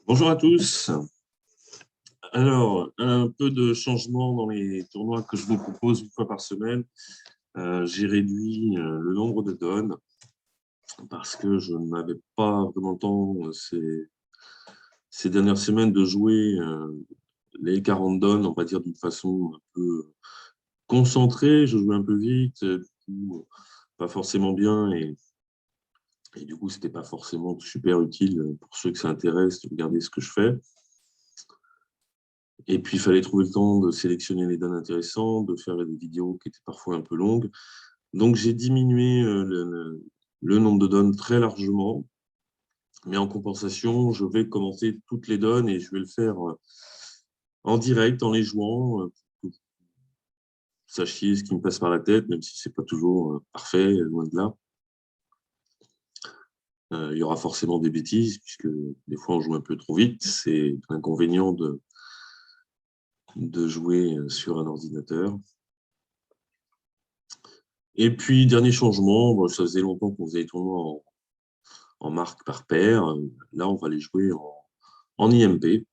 Bonjour à tous. Alors, un peu de changement dans les tournois que je vous propose une fois par semaine. J'ai réduit le nombre de donnes parce que je n'avais pas vraiment le temps ces dernières semaines de jouer les 40 donnes, on va dire d'une façon un peu concentrée. Je jouais un peu vite, du coup, pas forcément bien et du coup, c'était pas forcément super utile pour ceux que ça intéresse de regarder ce que je fais. Et puis, il fallait trouver le temps de sélectionner les données intéressantes, de faire des vidéos qui étaient parfois un peu longues. Donc, j'ai diminué le nombre de donnes très largement. Mais en compensation, je vais commenter toutes les donnes et je vais le faire en direct, en les jouant, pour que vous sachiez ce qui me passe par la tête, même si ce n'est pas toujours parfait, loin de là. Il y aura forcément des bêtises, puisque des fois, on joue un peu trop vite. C'est l'inconvénient de jouer sur un ordinateur. Et puis, dernier changement, bon, ça faisait longtemps qu'on faisait les tournois en marque par paire. Là, on va les jouer en IMP.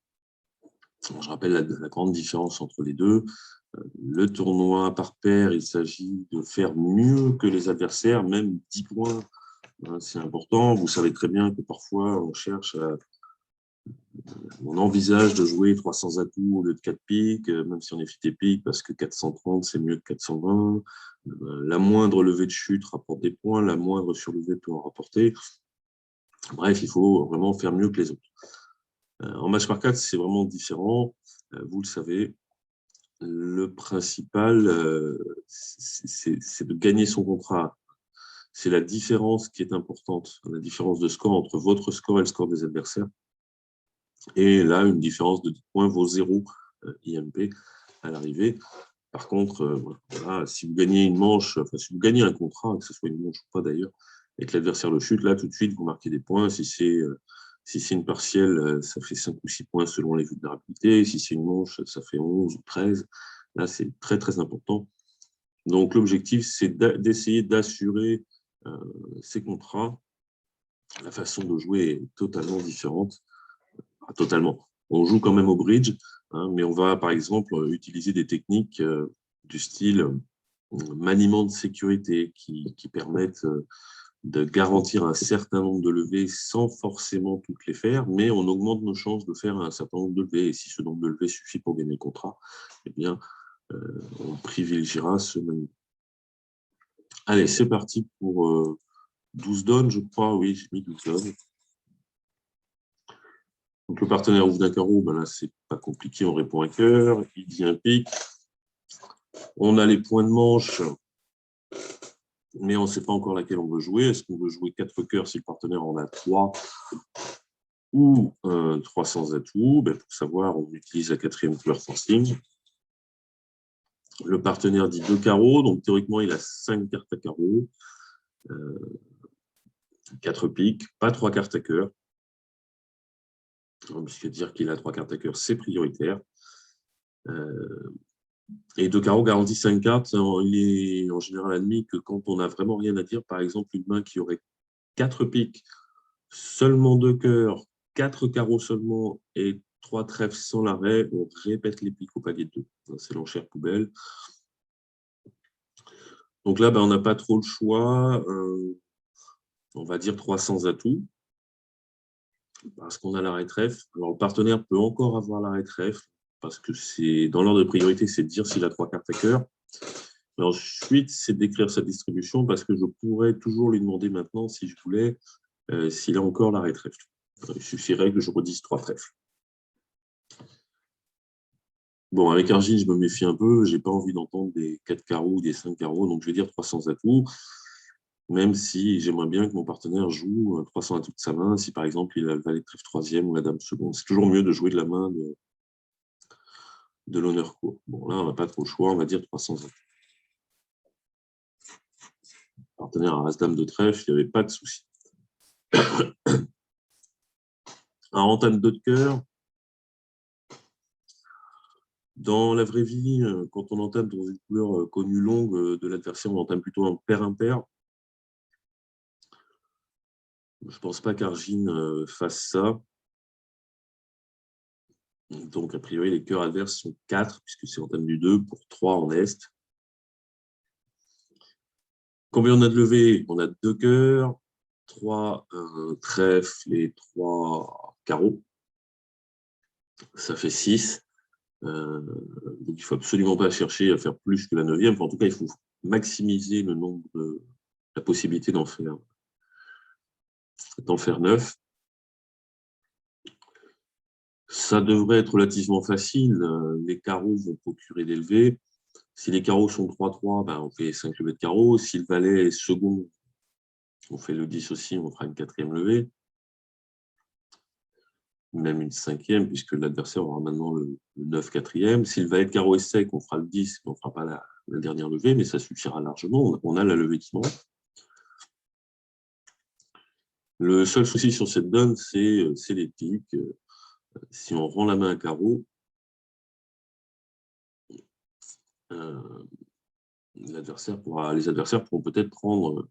Alors, je rappelle la grande différence entre les deux. Le tournoi par paire, il s'agit de faire mieux que les adversaires, même 10 points. Hein, c'est important. Vous savez très bien que parfois, on envisage de jouer 300 atouts au lieu de 4 piques, même si on est fit et pique, parce que 430, c'est mieux que 420. La moindre levée de chute rapporte des points, la moindre surlevée peut en rapporter. Bref, il faut vraiment faire mieux que les autres. En match par 4, c'est vraiment différent. Vous le savez, le principal, c'est de gagner son contrat. C'est la différence qui est importante, la différence de score entre votre score et le score des adversaires. Et là, une différence de 10 points vaut 0 IMP à l'arrivée. Par contre, voilà, si vous gagnez une manche, enfin, si vous gagnez un contrat, que ce soit une manche ou pas d'ailleurs, et que l'adversaire le chute, là, tout de suite, vous marquez des points. Si c'est une partielle, ça fait 5 ou 6 points selon les vulnérabilités. Si c'est une manche, ça fait 11 ou 13. Là, c'est très, très important. Donc, l'objectif, c'est d'essayer d'assurer ces contrats. La façon de jouer est totalement différente. Pas totalement. On joue quand même au bridge, hein, mais on va, par exemple, utiliser des techniques du style maniement de sécurité qui permettent de garantir un certain nombre de levées sans forcément toutes les faire, mais on augmente nos chances de faire un certain nombre de levées. Et si ce nombre de levées suffit pour gagner le contrat, eh bien, on privilégiera ce maniement. Allez, c'est parti pour 12 donnes, je crois. Oui, j'ai mis 12 donnes. Donc, le partenaire ouvre d'un carreau, ben là, c'est pas compliqué, on répond un cœur. Il dit un pic. On a les points de manche, mais on ne sait pas encore laquelle on veut jouer. Est-ce qu'on veut jouer 4 cœurs si le partenaire en a 3 ou 300 atouts? Ben, pour savoir, on utilise la 4e couleur forcing. Le partenaire dit 2 carreaux, donc théoriquement, il a 5 cartes à carreaux, 4 piques, pas 3 cartes à cœur. Puisque dire qu'il a 3 cartes à cœur, c'est prioritaire. Et 2 carreaux garantit 5 cartes. Il est en général admis que quand on n'a vraiment rien à dire, par exemple, une main qui aurait 4 piques, seulement 2 cœurs, 4 carreaux seulement et 3 trèfles sans l'arrêt, on répète les piques au palier de 2. C'est l'enchère poubelle. Donc là, ben, on n'a pas trop le choix. On va dire 300 atouts parce qu'on a l'arrêt trèfle. Alors, le partenaire peut encore avoir l'arrêt trèfle parce que c'est dans l'ordre de priorité, c'est de dire s'il a 3 cartes à cœur. Mais ensuite, c'est d'écrire sa distribution parce que je pourrais toujours lui demander maintenant, si je voulais, s'il a encore l'arrêt trèfle. Il suffirait que je redise 3 trèfles. Bon, avec Argile, je me méfie un peu. Je n'ai pas envie d'entendre des 4 carreaux ou des 5 carreaux, donc je vais dire 300 atouts, même si j'aimerais bien que mon partenaire joue 300 atouts de sa main, si par exemple il a le valet de trèfle 3e ou la dame seconde. C'est toujours mieux de jouer de la main de l'honneur court. Bon, là, on n'a pas trop le choix, on va dire 300 atouts. Le partenaire a As-Dame de trèfle, il n'y avait pas de souci. Un entame 2 de cœur. Dans la vraie vie, quand on entame dans une couleur connue longue de l'adversaire, on entame plutôt un pair-impair. Je ne pense pas qu'Argine fasse ça. Donc, a priori, les cœurs adverses sont 4, puisque c'est en dame du 2 pour 3 en Est. Combien on a de levées? On a 2 cœurs, 3 trèfles et 3 carreaux. Ça fait 6. Donc, il ne faut absolument pas chercher à faire plus que la 9e. Enfin, en tout cas, il faut maximiser le nombre la possibilité d'en faire 9. Ça devrait être relativement facile. Les carreaux vont procurer des levées. Si les carreaux sont 3-3, ben on fait 5 levées de carreaux. Si le valet est second, on fait le 10 aussi, on fera une 4e levée. Même une 5e, puisque l'adversaire aura maintenant le 9 4e. Si le valet de carreau est sec, on fera le 10, mais on ne fera pas la dernière levée, mais ça suffira largement. On a la levée qui manque. Le seul souci sur cette donne, c'est les piques. Si on rend la main à carreau, les adversaires pourront peut-être prendre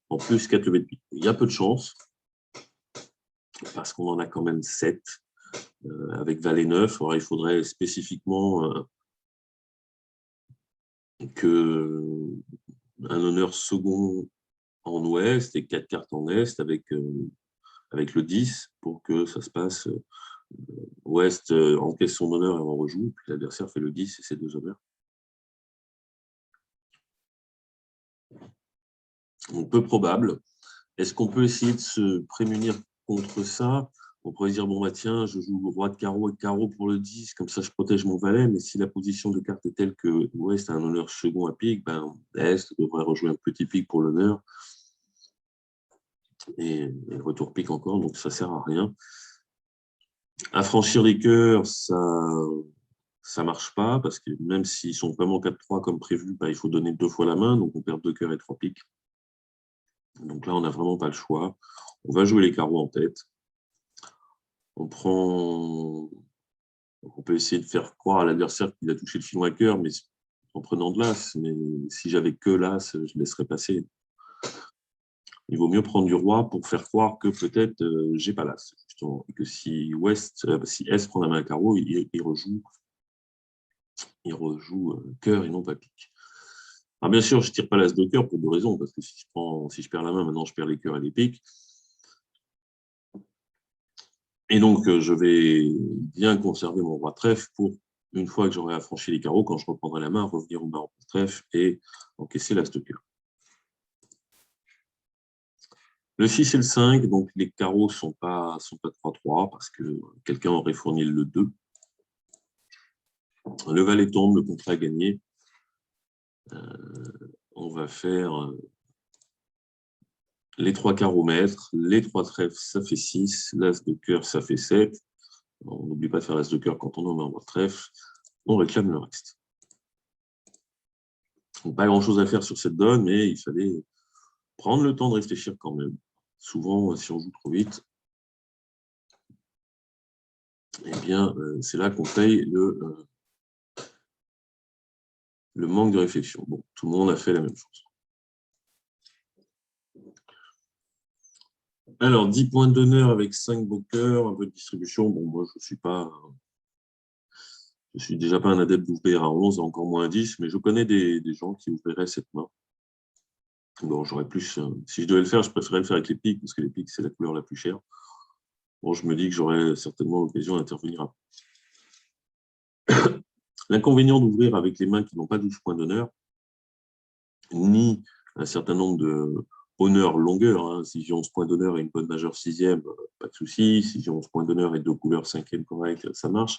en plus 4 levées de pique. Il y a peu de chance, parce qu'on en a quand même 7 avec valet 9. Alors, il faudrait spécifiquement que un honneur second en ouest et 4 cartes en est avec le 10 pour que ça se passe ouest encaisse son honneur et en rejoue, puis l'adversaire fait le 10 et ses 2 honneurs. Donc peu probable. Est-ce qu'on peut essayer de se prémunir contre ça? On pourrait dire, bon, bah tiens, je joue le roi de carreau et carreau pour le 10, comme ça je protège mon valet, mais si la position de carte est telle que ouest a un honneur second à pique, ben, est devrait rejouer un petit pique pour l'honneur, et retour pique encore, donc ça ne sert à rien. Affranchir les cœurs, ça ne marche pas, parce que même s'ils sont vraiment 4-3 comme prévu, ben, il faut donner 2 fois la main, donc on perd 2 cœurs et 3 piques. Donc là, on n'a vraiment pas le choix. On va jouer les carreaux en tête. On peut essayer de faire croire à l'adversaire qu'il a touché le filon à cœur, mais en prenant de l'as. Mais si j'avais que l'as, je laisserais passer. Il vaut mieux prendre du roi pour faire croire que peut-être j'ai pas l'as. Et que si S prend la main à carreau, il rejoue cœur et non pas pique. Alors bien sûr, je ne tire pas l'as de cœur pour 2 raisons, parce que si je perds la main, maintenant je perds les cœurs et les piques. Et donc, je vais bien conserver mon roi trèfle pour, une fois que j'aurai affranchi les carreaux, quand je reprendrai la main, revenir au baron trèfle et encaisser l'as de cœur. Le 6 et le 5, donc les carreaux ne sont pas 3-3 parce que quelqu'un aurait fourni le 2. Le valet tombe, le contrat est gagné. On va faire les 3 carreaux maîtres, les 3 trèfles, ça fait 6, l'as de cœur, ça fait 7. On n'oublie pas de faire l'as de cœur quand on nomme un roi trèfle. On réclame le reste. Donc, pas grand-chose à faire sur cette donne, mais il fallait prendre le temps de réfléchir quand même. Souvent, si on joue trop vite, eh bien, c'est là qu'on paye le manque de réflexion. Bon, tout le monde a fait la même chose. Alors, 10 points d'honneur avec 5 beaux cœurs, un peu de distribution. Bon, moi, je suis déjà pas un adepte d'ouvrir à 11, encore moins à 10, mais je connais des gens qui ouvriraient cette main. Bon, j'aurais plus. Si je devais le faire, je préférerais le faire avec les piques, parce que les piques, c'est la couleur la plus chère. Bon, je me dis que j'aurais certainement l'occasion d'intervenir après. L'inconvénient d'ouvrir avec les mains qui n'ont pas 12 points d'honneur, ni un certain nombre de honneurs longueur. Hein. Si j'ai 11 points d'honneur et une bonne majeure 6e, pas de souci. Si j'ai 11 points d'honneur et 2 couleurs 5e correctes, ça marche.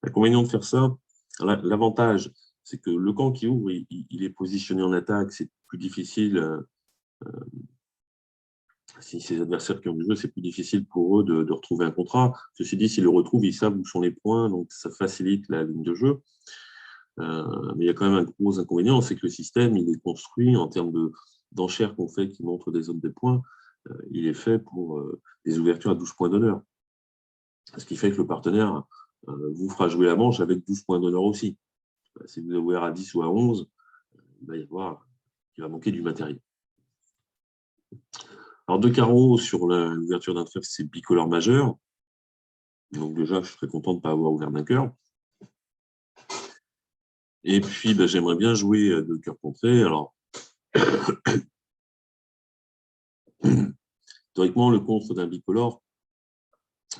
L'inconvénient de faire ça, l'avantage, c'est que le camp qui ouvre, il est positionné en attaque, c'est plus difficile. Si ces adversaires qui ont du jeu, c'est plus difficile pour eux de retrouver un contrat. Ceci dit, s'ils le retrouvent, ils savent où sont les points, donc ça facilite la ligne de jeu. Mais il y a quand même un gros inconvénient, c'est que le système, il est construit en termes d'enchères qu'on fait qui montrent des zones des points. Il est fait pour des ouvertures à 12 points d'honneur. Ce qui fait que le partenaire vous fera jouer la manche avec 12 points d'honneur aussi. Si vous avez ouvert à 10 ou à 11, il va manquer du matériel. Alors, 2 carreaux sur l'ouverture d'un trèfle, c'est bicolore majeur. Donc déjà, je suis très content de ne pas avoir ouvert d'un cœur. Et puis, j'aimerais bien jouer de cœur contré. Alors, théoriquement, le contre d'un bicolore,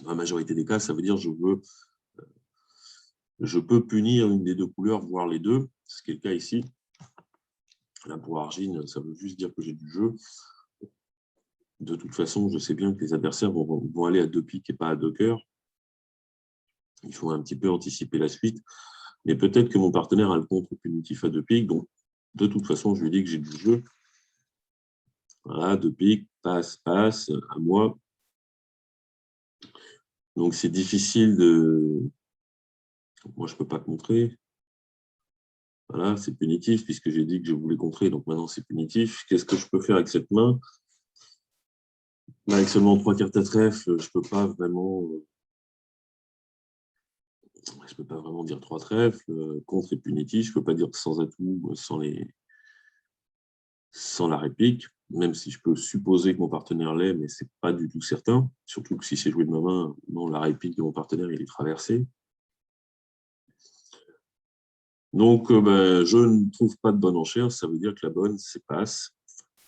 dans la majorité des cas, ça veut dire je peux punir une des deux couleurs, voire les deux, ce qui est le cas ici. Là, pour Argine, ça veut juste dire que j'ai du jeu. De toute façon, je sais bien que les adversaires vont aller à 2 piques et pas à 2 cœurs. Il faut un petit peu anticiper la suite. Mais peut-être que mon partenaire a le contre punitif à 2 piques. Donc, de toute façon, je lui dis que j'ai du jeu. Voilà, 2 piques, passe, passe, à moi. Donc, c'est difficile de... Moi, je ne peux pas contrer. Voilà, c'est punitif puisque j'ai dit que je voulais contrer. Donc, maintenant, c'est punitif. Qu'est-ce que je peux faire avec cette main? Là, avec seulement 3 cartes à trèfle, je ne peux pas vraiment... Je peux pas vraiment dire 3 trèfles. Contre et punitif, je ne peux pas dire sans atout, sans la réplique, même si je peux supposer que mon partenaire l'est, mais ce n'est pas du tout certain. Surtout que si c'est joué de ma main, non, la réplique de mon partenaire, il est traversé. Donc, je ne trouve pas de bonne enchère. Ça veut dire que la bonne, c'est passe.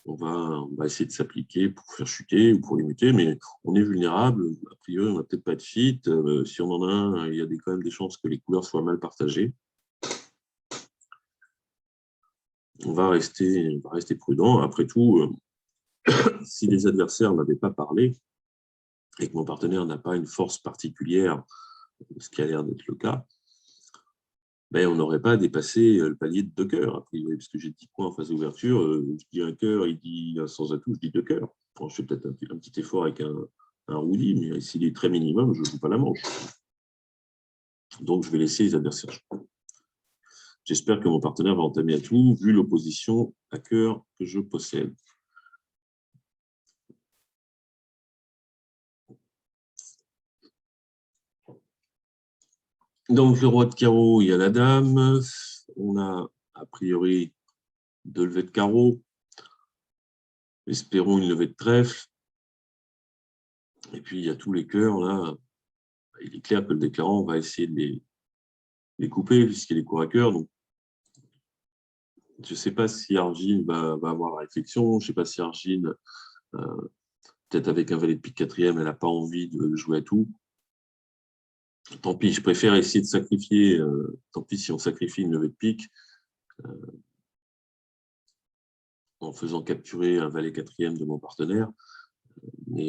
On va essayer de s'appliquer pour faire chuter ou pour limiter, mais on est vulnérable. A priori, on n'a peut-être pas de fit. Si on en a un, il y a quand même des chances que les couleurs soient mal partagées. On va rester prudent. Après tout, si les adversaires n'avaient pas parlé et que mon partenaire n'a pas une force particulière, ce qui a l'air d'être le cas, on n'aurait pas dépassé le palier de 2 cœurs, a priori, parce que j'ai 10 points en phase d'ouverture. Je dis un cœur, il dit un sans atout, je dis 2 cœurs. Bon, je fais peut-être un petit effort avec un roudi, mais s'il est très minimum, je ne joue pas la manche. Donc, je vais laisser les adversaires jouer. J'espère que mon partenaire va entamer à tout, vu l'opposition à cœur que je possède. Donc, le roi de carreau, il y a la dame. On a, a priori, 2 levées de carreau. Espérons une levée de trèfle. Et puis, il y a tous les cœurs, là. Il est clair que le déclarant va essayer de les couper, puisqu'il est court à cœur. Donc, je ne sais pas si Argine va avoir la réflexion. Je ne sais pas si Argine, peut-être avec un valet de pique quatrième, elle n'a pas envie de jouer à tout. Tant pis, je préfère essayer de sacrifier. Tant pis si on sacrifie une levée de pique en faisant capturer un valet quatrième de mon partenaire. Mais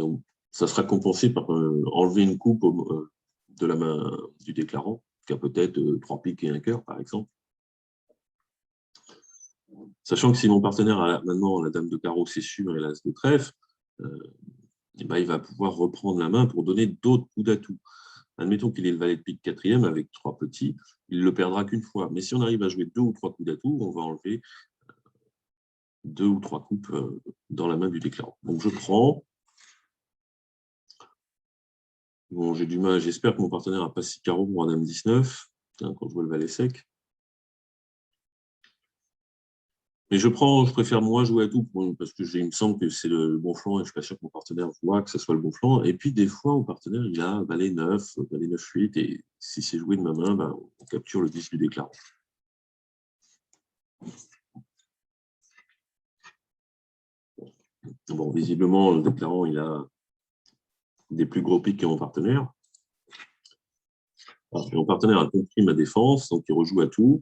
ça sera compensé par enlever une coupe de la main du déclarant, qui a peut-être 3 piques et un cœur, par exemple. Sachant que si mon partenaire a maintenant la dame de carreau, c'est sûr, et l'as de trèfle, il va pouvoir reprendre la main pour donner d'autres coups d'atout. Admettons qu'il ait le valet de pique quatrième avec 3 petits, il ne le perdra qu'une fois. Mais si on arrive à jouer 2 ou 3 coups d'atout, on va enlever 2 ou 3 coupes dans la main du déclarant. Donc je prends. Bon, j'ai du mal, j'espère que mon partenaire n'a pas 6 carreaux pour un dame 19, quand je vois le valet sec. Mais je préfère moi jouer à tout, parce que il me semble que c'est le bon flanc et je ne suis pas sûr que mon partenaire voit que ce soit le bon flanc. Et puis, des fois, mon partenaire, il a valet 9, valet 9-8, et si c'est joué de ma main, on capture le 10 du déclarant. Bon, visiblement, le déclarant, il a des plus gros pics que mon partenaire. Alors, mon partenaire a compris ma défense, donc il rejoue à tout.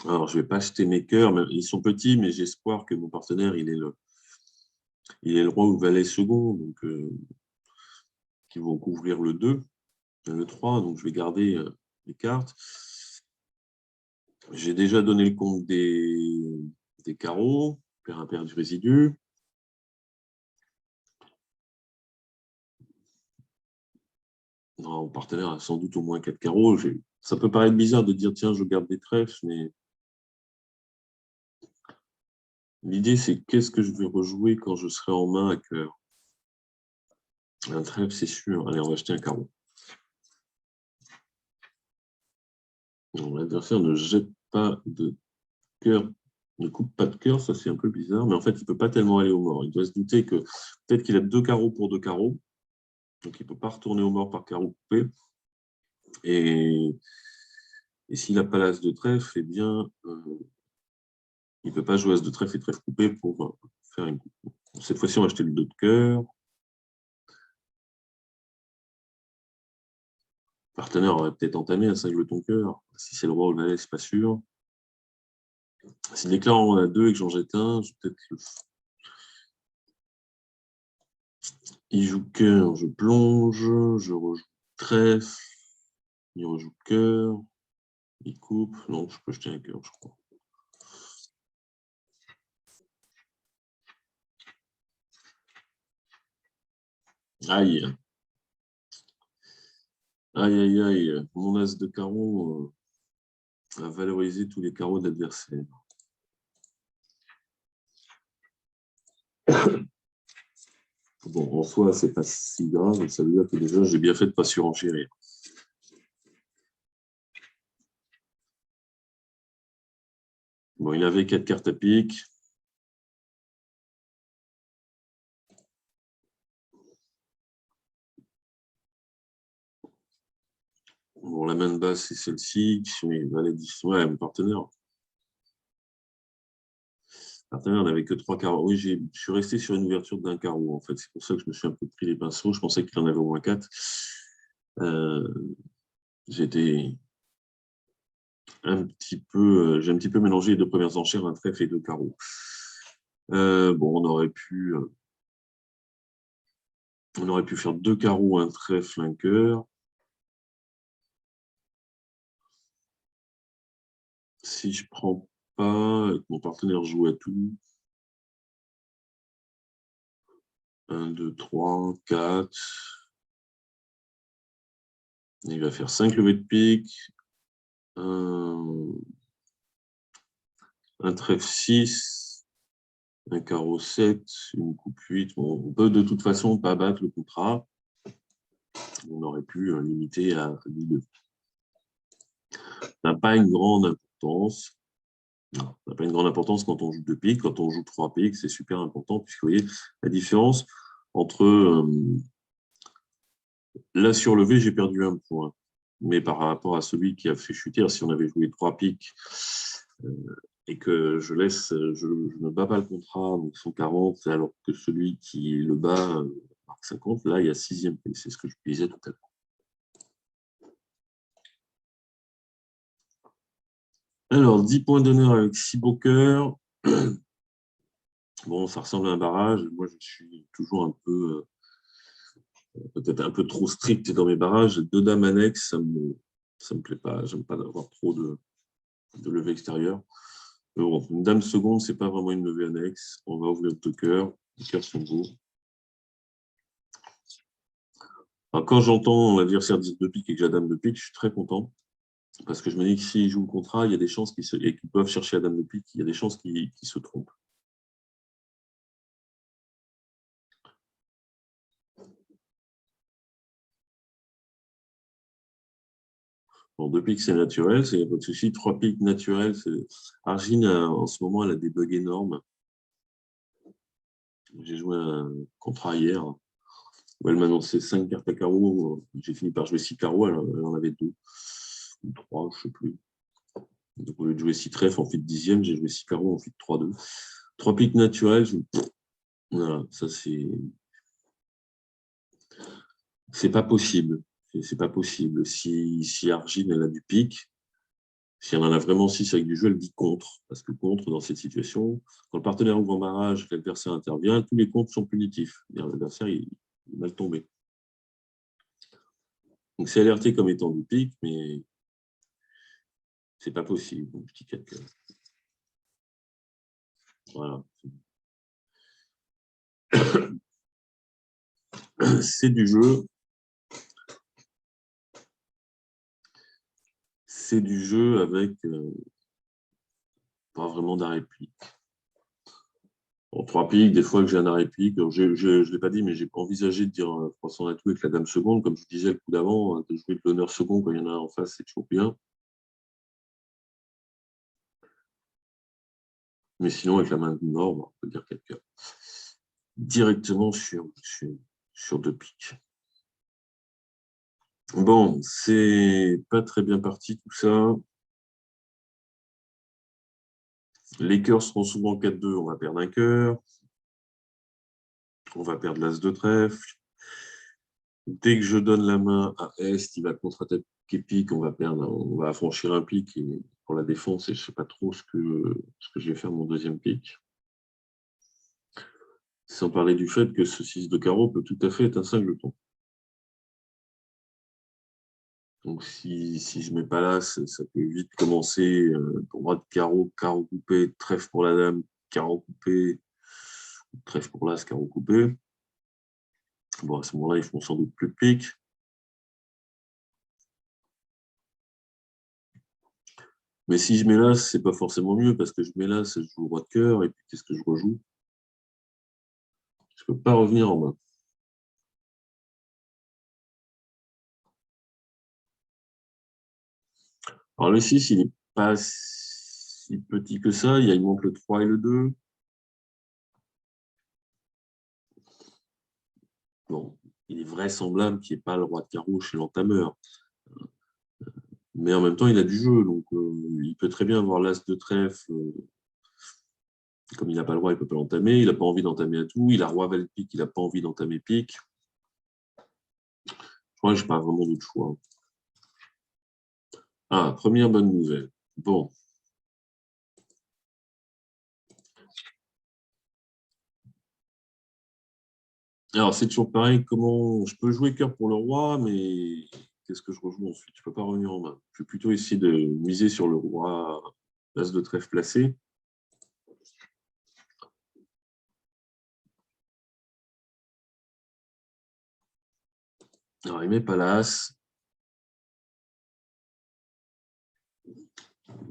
Alors, je ne vais pas acheter mes cœurs, mais ils sont petits, mais j'ai espoir que mon partenaire, il est le roi ou le valet second, donc qui vont couvrir le 2, le 3, donc je vais garder les cartes. J'ai déjà donné le compte des carreaux, pair impair du résidu. Non, mon partenaire a sans doute au moins 4 carreaux. Ça peut paraître bizarre de dire, tiens, je garde des trèfles, mais l'idée, c'est qu'est-ce que je vais rejouer quand je serai en main à cœur. Un trèfle, c'est sûr. Allez, on va acheter un carreau. L'adversaire ne jette pas de cœur Ne coupe pas de cœur, ça c'est un peu bizarre, mais en fait, il ne peut pas tellement aller au mort. Il doit se douter que peut-être qu'il a 2 carreaux pour 2 carreaux, donc il ne peut pas retourner au mort par carreau coupé. Et s'il n'a pas l'as de trèfle, eh bien, il ne peut pas jouer as de trèfle et trèfle coupé pour faire une coupe. Cette fois-ci, on va acheter le 2 de cœur. Le partenaire aurait peut-être entamé un 5 ton cœur. Si c'est le roi ou le valet, c'est pas sûr. S'il déclare en 2 et que j'en jette un, je vais peut-être le... Il joue cœur, je plonge, je rejoue trèfle, il rejoue cœur, il coupe. Non, je peux jeter un cœur, je crois. Aïe. Aïe, aïe, aïe. Mon as de carreau a valorisé tous les carreaux de l'adversaire. Bon, en soi, c'est pas si grave. Ça veut dire que déjà, j'ai bien fait de ne pas surenchérir. Bon, il avait 4 cartes à pique. Bon, la main de base, c'est celle-ci. Oui, valet 10. Ouais, mon partenaire. On n'avait que 3 carreaux. Oui, je suis resté sur une ouverture d'un carreau, en fait. C'est pour ça que je me suis un peu pris les pinceaux. Je pensais qu'il en avait au moins 4. J'étais j'ai un petit peu mélangé les deux premières enchères, un trèfle et 2 carreaux. Bon, on aurait pu faire 2 carreaux, un trèfle, un cœur. Si je prends pas, et que mon partenaire joue à tout, 1, 2, 3, 4. Il va faire 5 levées de pique, un trèfle 6, un carreau 7, une coupe 8. Bon, on peut de toute façon pas battre le contrat. On aurait pu limiter à 2. Ça n'a pas une grande importance. Non, ça n'a pas une grande importance quand on joue 2 piques. Quand on joue 3 piques, c'est super important, puisque vous voyez la différence entre la surlevée, j'ai perdu 1 point. Mais par rapport à celui qui a fait chuter, si on avait joué 3 piques et que je ne bats pas le contrat, donc 140, alors que celui qui le bat marque 50, là, il y a 6e pique. C'est ce que je disais tout à l'heure. Alors, 10 points d'honneur avec 6 beaux cœurs. Bon, ça ressemble à un barrage. Moi, je suis toujours un peu, peut-être un peu trop strict dans mes barrages. 2 dames annexes, ça me plaît pas. J'aime pas avoir trop de levée extérieure. Mais bon, une dame seconde, c'est pas vraiment une levée annexe. On va ouvrir 2 cœurs. Les cœurs sont beaux. Alors, quand j'entends l'adversaire dire 2 piques et que j'ai la dame de pique, je suis très content. Parce que je me dis que s'il joue le contrat, il y a des chances qu'ils peuvent chercher la dame de pique, il y a des chances qu'ils se trompent. Bon, 2 piques, c'est naturel, il n'y a pas de souci. 3 piques naturels, Argine, en ce moment, elle a des bugs énormes. J'ai joué un contrat hier où elle m'a annoncé 5 cartes à carreau. J'ai fini par jouer 6 carreaux, elle en avait 2 ou 3, je ne sais plus. Donc, au lieu de jouer 6 trèfles en fit 10e, j'ai joué 6 carreaux en fit 3-2. 3 piques naturels, voilà, ça c'est pas possible. C'est pas possible. Si Argine, elle a du pique, si elle en a vraiment 6 avec du jeu, elle dit contre. Parce que contre, dans cette situation, quand le partenaire ouvre en barrage, l'adversaire intervient, tous les contres sont punitifs. L'adversaire, il est mal tombé. Donc, c'est alerté comme étant du pique, mais c'est pas possible. Donc, petit 4. Voilà. C'est du jeu. C'est du jeu avec pas vraiment d'arrêt-pique. En 3 piques, des fois que j'ai un arrêt-pique, je ne l'ai pas dit, mais j'ai envisagé de dire 300 atouts avec la dame seconde, comme je disais le coup d'avant, de jouer de l'honneur second quand il y en a un en face, c'est toujours bien. Mais sinon, avec la main du nord, on peut dire 4 cœurs. Directement sur 2 piques. Bon, c'est pas très bien parti tout ça. Les cœurs seront souvent 4-2, on va perdre un cœur. On va perdre l'as de trèfle. Dès que je donne la main à Est, il va contre-attaquer pique, on va affranchir un pic pour la défense et je ne sais pas trop ce que je vais faire mon deuxième pic. Sans parler du fait que ce 6 de carreau peut tout à fait être un singleton. Donc si je ne mets pas l'as, ça peut vite commencer pour moi de carreau, carreau coupé, trèfle pour la dame, carreau coupé, trèfle pour l'as, carreau coupé. Bon, à ce moment-là, ils font sans doute plus de pique. Mais si je mets l'as, c'est pas forcément mieux parce que je mets l'as, je joue le roi de cœur et puis qu'est-ce que je rejoue? Je ne peux pas revenir en main. Alors le 6, il n'est pas si petit que ça. Il manque le 3 et le 2. Bon, il est vraisemblable qu'il n'y ait pas le roi de carreau chez l'entameur. Mais en même temps, il a du jeu. Donc, il peut très bien avoir l'as de trèfle. Comme il n'a pas le roi, il ne peut pas l'entamer. Il n'a pas envie d'entamer à tout. Il a roi val pique, il n'a pas envie d'entamer pique. Je crois que je n'ai pas vraiment d'autre choix. Ah, première bonne nouvelle. Bon. Alors, c'est toujours pareil. Comment je peux jouer cœur pour le roi, mais qu'est-ce que je rejoue ensuite? Je ne peux pas revenir en main. Je vais plutôt essayer de miser sur le roi, l'as de trèfle placé. Alors, il met pas l'as.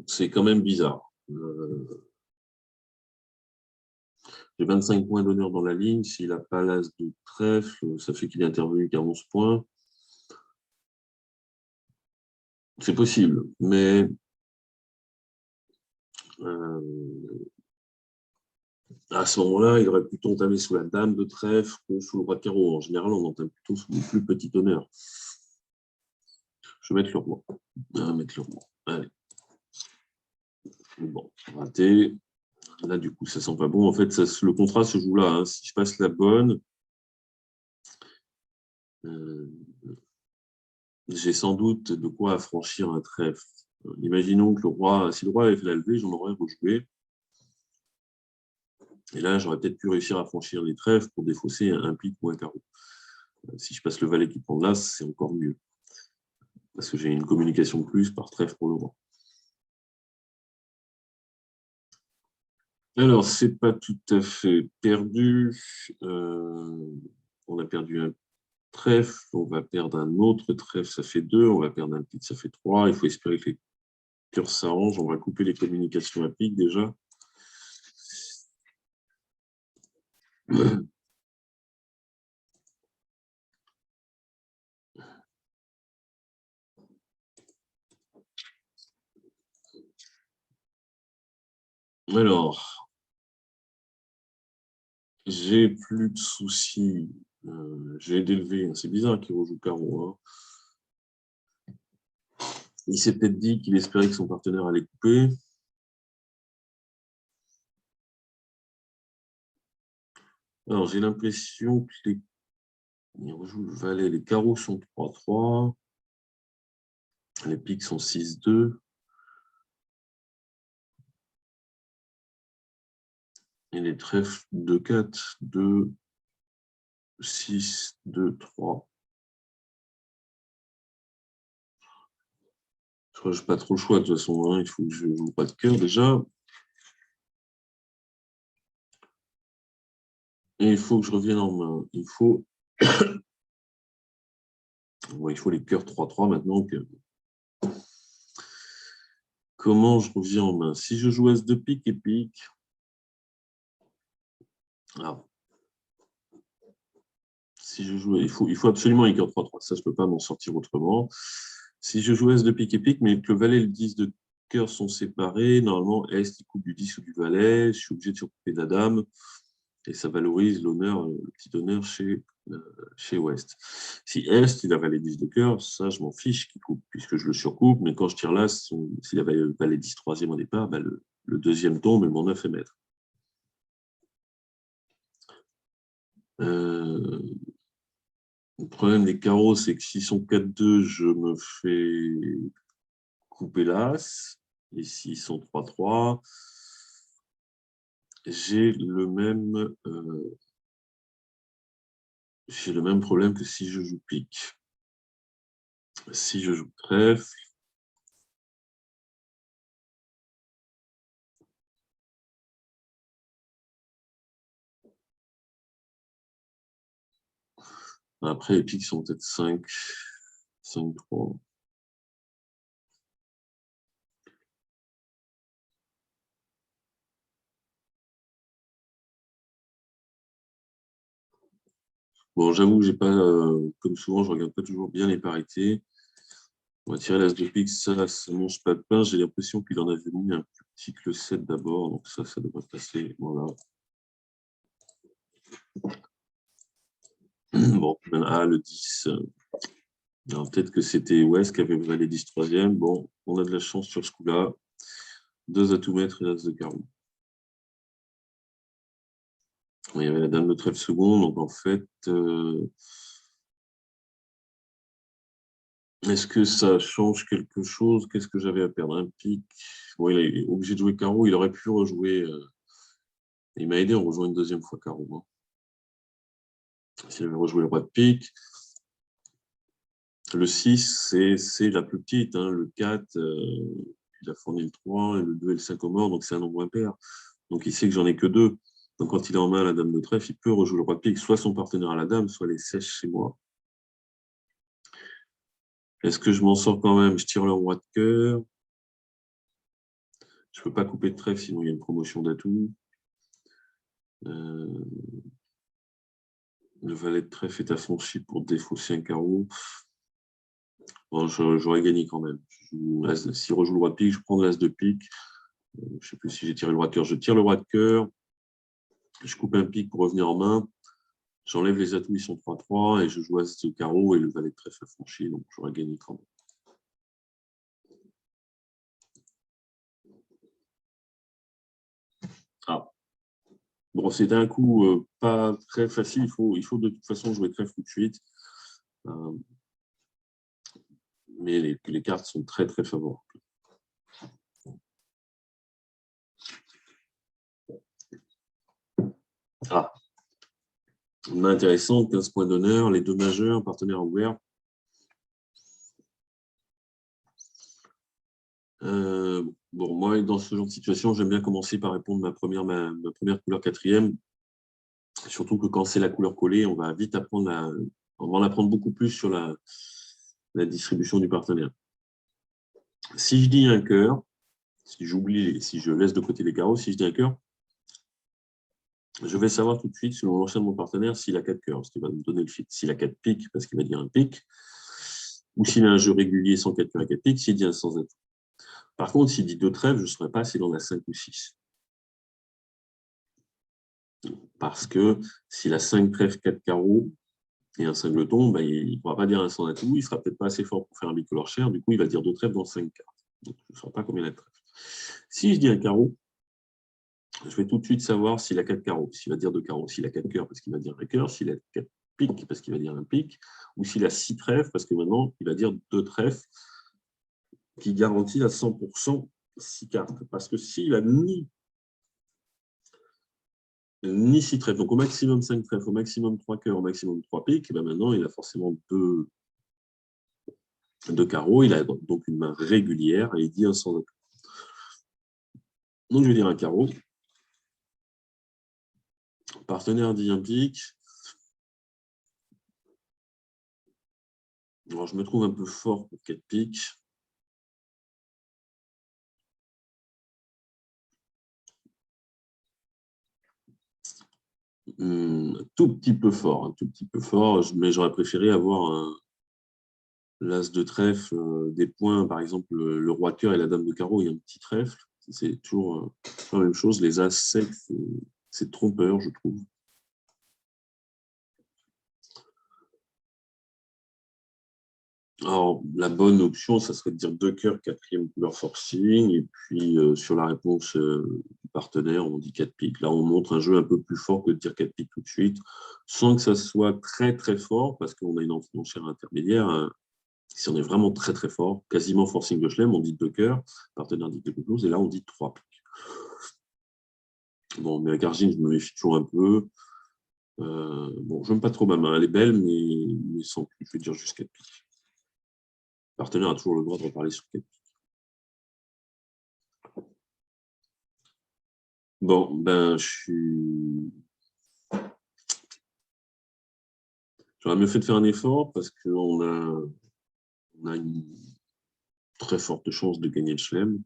C'est quand même bizarre. J'ai 25 points d'honneur dans la ligne. S'il n'a pas l'as de trèfle, ça fait qu'il est intervenu qu'à 11 points. C'est possible, mais à ce moment-là, il aurait plutôt entamé sous la dame de trèfle que sous le roi de carreau. En général, on entame plutôt sous le plus petit honneur. Je vais mettre le roi. Allez. Bon, raté. Là, du coup, ça sent pas bon. En fait, le contrat se joue là. Hein. Si je passe la bonne, j'ai sans doute de quoi affranchir un trèfle. Imaginons que si le roi avait fait la levée, j'en aurais rejoué. Et là, j'aurais peut-être pu réussir à franchir les trèfles pour défausser un pic ou un carreau. Si je passe le valet qui prend l'as, c'est encore mieux. Parce que j'ai une communication plus par trèfle pour le roi. Alors, c'est pas tout à fait perdu. On a perdu un trèfle, on va perdre un autre trèfle, ça fait 2, on va perdre un pic, ça fait 3. Il faut espérer que les cœurs s'arrangent. On va couper les communications à pic déjà. Alors, j'ai plus de soucis. J'ai d'élever. C'est bizarre qu'il rejoue carreau. Hein. Il s'est peut-être dit qu'il espérait que son partenaire allait couper. Alors, j'ai l'impression que il rejoue le valet. Les carreaux sont 3-3. Les piques sont 6-2. Et les trèfles 2-4, 2, 6, 2, 3. Je crois que je n'ai pas trop le choix. De toute façon, hein. Il faut que je joue pas de cœur déjà. Et il faut que je revienne en main. Il faut les cœurs 3-3 maintenant. Comment je reviens en main? Si je joue As de pique et pique. Alors, si je joue, il faut absolument les cœurs 3-3. Ça, je ne peux pas m'en sortir autrement. Si je joue As de pique et pique, mais que le valet le 10 de cœurs sont séparés. Normalement, Est, il coupe du 10 ou du valet. Je suis obligé de surcouper de la dame. Et ça valorise l'honneur, le petit honneur chez Ouest. Si Est, il a valet 10 de cœur, ça, je m'en fiche qu'il coupe, puisque je le surcoupe. Mais quand je tire là, s'il avait valet 10 troisième au départ, bah, le deuxième tombe et mon 9 est maître. Le problème des carreaux, c'est que s'ils sont 4-2, je me fais couper l'as. Et s'ils sont 3-3, j'ai le même problème que si je joue pique. Si je joue trèfle, après les piques sont peut-être 5, 5-3. Bon, j'avoue que j'ai pas, comme souvent, je regarde pas toujours bien les parités. On va tirer l'as de pique, ça mange pas de pain. J'ai l'impression qu'il en avait mis un plus petit que le 7 d'abord, donc ça devrait passer. Voilà. Bon, le 10. Peut-être que c'était West qui avait valet 10 troisième. Bon, on a de la chance sur ce coup-là. 2 à tout mettre et l'as de carreau. Il y avait la dame de trèfle second, donc en fait, est-ce que ça change quelque chose? Qu'est-ce que j'avais à perdre? Un pic. Bon, il est obligé de jouer carreau, il aurait pu rejouer. Il m'a aidé en rejouant une deuxième fois carreau. Hein. S'il avait rejoué le roi de pique. Le 6, c'est la plus petite. Hein. Le 4, il a fourni le 3, et le 2 et le 5 au mort, donc c'est un nombre impair. Donc il sait que j'en ai que 2. Donc quand il est en main la dame de trèfle, il peut rejouer le roi de pique, soit son partenaire à la dame, soit les sèches chez moi. Est-ce que je m'en sors quand même? Je tire le roi de cœur. Je ne peux pas couper de trèfle, sinon il y a une promotion d'atout. Le valet de trèfle est affranchi pour défausser un carreau. Bon, j'aurais gagné quand même. Si je rejoue le roi de pique, je prends l'as de pique. Je ne sais plus si j'ai tiré le roi de cœur. Je tire le roi de cœur. Je coupe un pique pour revenir en main. J'enlève les atouts, ils sont 3-3. Et je joue as de carreau et le valet de trèfle affranchi. Donc j'aurais gagné quand même. Ah. Bon, c'était un coup pas très facile. Il faut de toute façon jouer trèfle tout de suite. Mais les cartes sont très, très favorables. Ah. Une main intéressante, 15 points d'honneur, les deux majeurs, partenaire ouvert. Bon, moi, dans ce genre de situation, j'aime bien commencer par répondre ma première couleur quatrième. Surtout que quand c'est la couleur collée, on va vite apprendre on va en apprendre beaucoup plus sur la distribution du partenaire. Si je dis un cœur, si je laisse de côté les carreaux, si je dis un cœur, je vais savoir tout de suite, selon l'enchaînement de mon partenaire, s'il a 4 cœurs, ce qui va me donner le fit. S'il a 4 piques, parce qu'il va dire un pique, ou s'il a un jeu régulier sans 4 cœurs et 4 piques, s'il dit un sans atout. Par contre, s'il dit 2 trèfles, je ne saurais pas s'il en a 5 ou 6. Parce que s'il a 5 trèfles, 4 carreaux et un singleton, ben, il ne pourra pas dire un sans atout, il ne sera peut-être pas assez fort pour faire un bicolore cher, du coup, il va dire 2 trèfles dans 5 cartes. Donc, je ne saurais pas combien il a de trèfles. Si je dis un carreau, je vais tout de suite savoir s'il a 4 carreaux, s'il va dire 2 carreaux, s'il a 4 cœurs parce qu'il va dire un cœur, s'il a 4 piques parce qu'il va dire un pique, ou s'il a 6 trèfles parce que maintenant, il va dire 2 trèfles qui garantit à 100% 6 cartes. Parce que s'il a ni 6 trèfles, donc au maximum 5 trèfles, au maximum 3 cœurs, au maximum 3 piques, ben maintenant, il a forcément 2 carreaux, il a donc une main régulière et il dit un sans atout. Donc, je vais dire un carreau. Partenaire dit un pique. Alors, je me trouve un peu fort pour 4 piques. Tout petit peu fort, mais j'aurais préféré avoir l'as de trèfle, des points, par exemple, le roi de cœur et la dame de carreau, il y a un petit trèfle. C'est toujours la même chose. Les as secs, c'est trompeur, je trouve. Alors, la bonne option, ça serait de dire 2 cœurs, quatrième couleur forcing. Et puis, sur la réponse du partenaire, on dit 4 piques. Là, on montre un jeu un peu plus fort que de dire 4 piques tout de suite, sans que ça soit très, très fort, parce qu'on a une enchère intermédiaire. Si on est vraiment très, très fort, quasiment forcing de Chelem, on dit 2 cœurs, le partenaire dit quelque chose, et là, on dit 3 piques. Bon, mais avec Argine, je me méfie toujours un peu. Bon, je n'aime pas trop ma main. Elle est belle, mais sans plus. Je vais dire juste 4 piques. Le partenaire a toujours le droit de reparler sur 4 piques. Bon, ben, j'aurais mieux fait de faire un effort parce qu'on a une très forte chance de gagner le chelem.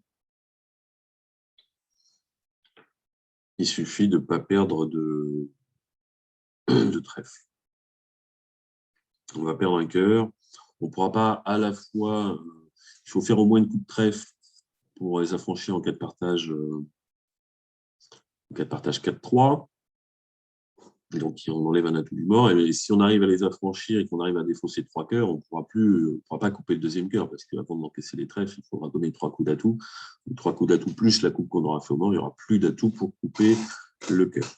Il suffit de ne pas perdre de trèfle. On va perdre un cœur. On ne pourra pas à la fois... il faut faire au moins une coupe de trèfle pour les affranchir en cas de partage 4-3. Donc, on enlève un atout du mort. Et si on arrive à les affranchir et qu'on arrive à défausser 3 cœurs, on ne pourra pas couper le deuxième cœur, parce qu'avant d'encaisser les trèfles, il faudra donner 3 coups d'atout. 3 coups d'atout plus la coupe qu'on aura fait au mort, il n'y aura plus d'atout pour couper le cœur.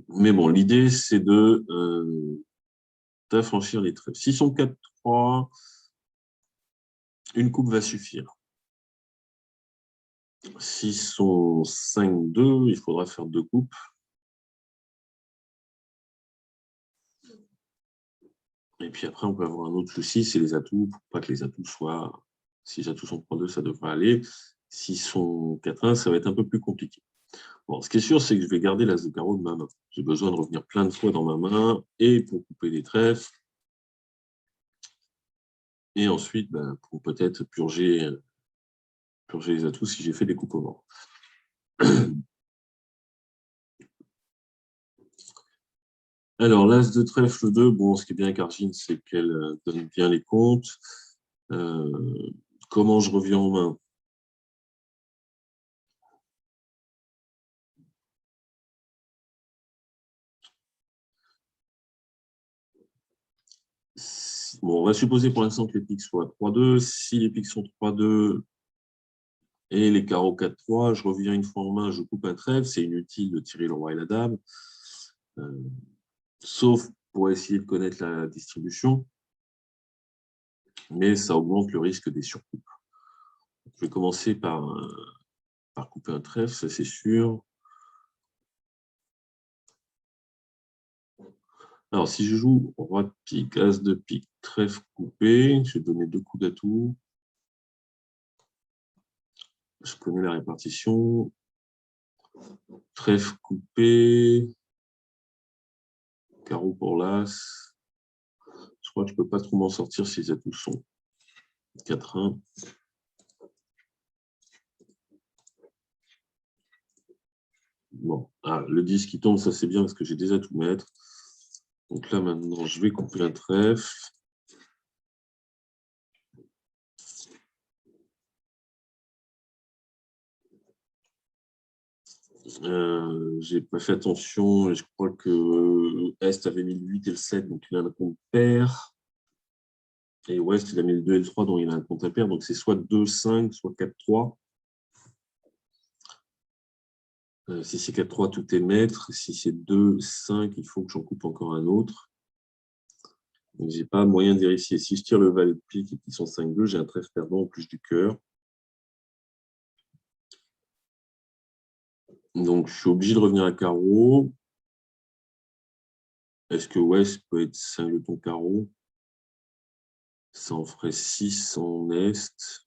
Mais bon, l'idée, c'est d'affranchir les trèfles. S'ils sont 4-3, une coupe va suffire. S'ils sont 5-2, il faudra faire 2 coupes. Et puis après, on peut avoir un autre souci, c'est les atouts, pour pas que les atouts soient... Si les atouts sont 3-2, ça devrait aller. S'ils sont 4-1, ça va être un peu plus compliqué. Bon, ce qui est sûr, c'est que je vais garder l'as de carreau de ma main. J'ai besoin de revenir plein de fois dans ma main, et pour couper les trèfles, et ensuite, ben, pour peut-être purger les atouts si j'ai fait des coupes au mort. Alors, l'as de trèfle 2, bon, ce qui est bien avec Argine, c'est qu'elle donne bien les comptes. Comment je reviens en main? Bon, on va supposer pour l'instant que les piques soient 3-2. Si les piques sont 3-2 et les carreaux 4-3, je reviens une fois en main, je coupe un trèfle. C'est inutile de tirer le roi et la dame, sauf pour essayer de connaître la distribution. Mais ça augmente le risque des surcoupes. Je vais commencer par couper un trèfle, ça c'est sûr. Alors, si je joue roi de pique, as de pique, trèfle coupé, je vais donner 2 coups d'atout. Je connais la répartition. Trèfle coupé, carreau pour l'as. Je crois que je ne peux pas trop m'en sortir si les atouts sont 4-1. Bon, le 10 qui tombe, ça c'est bien parce que j'ai des atouts maîtres. Donc là, maintenant, je vais couper un trèfle. J'ai pas fait attention, je crois que Est avait mis le 8 et le 7, donc il a un compte pair. Et Ouest, il a mis le 2 et le 3, donc il a un compte impair. Donc c'est soit 2-5, soit 4-3. Si c'est 4-3, tout est maître. Si c'est 2-5, il faut que j'en coupe encore un autre. Donc j'ai pas moyen de vérifier. Si je tire le valet de pique et qu'ils sont 5-2, j'ai un trèfle perdant en plus du cœur. Donc, je suis obligé de revenir à carreau. Est-ce que Ouest peut être singleton carreau? Ça en ferait 6 en Est.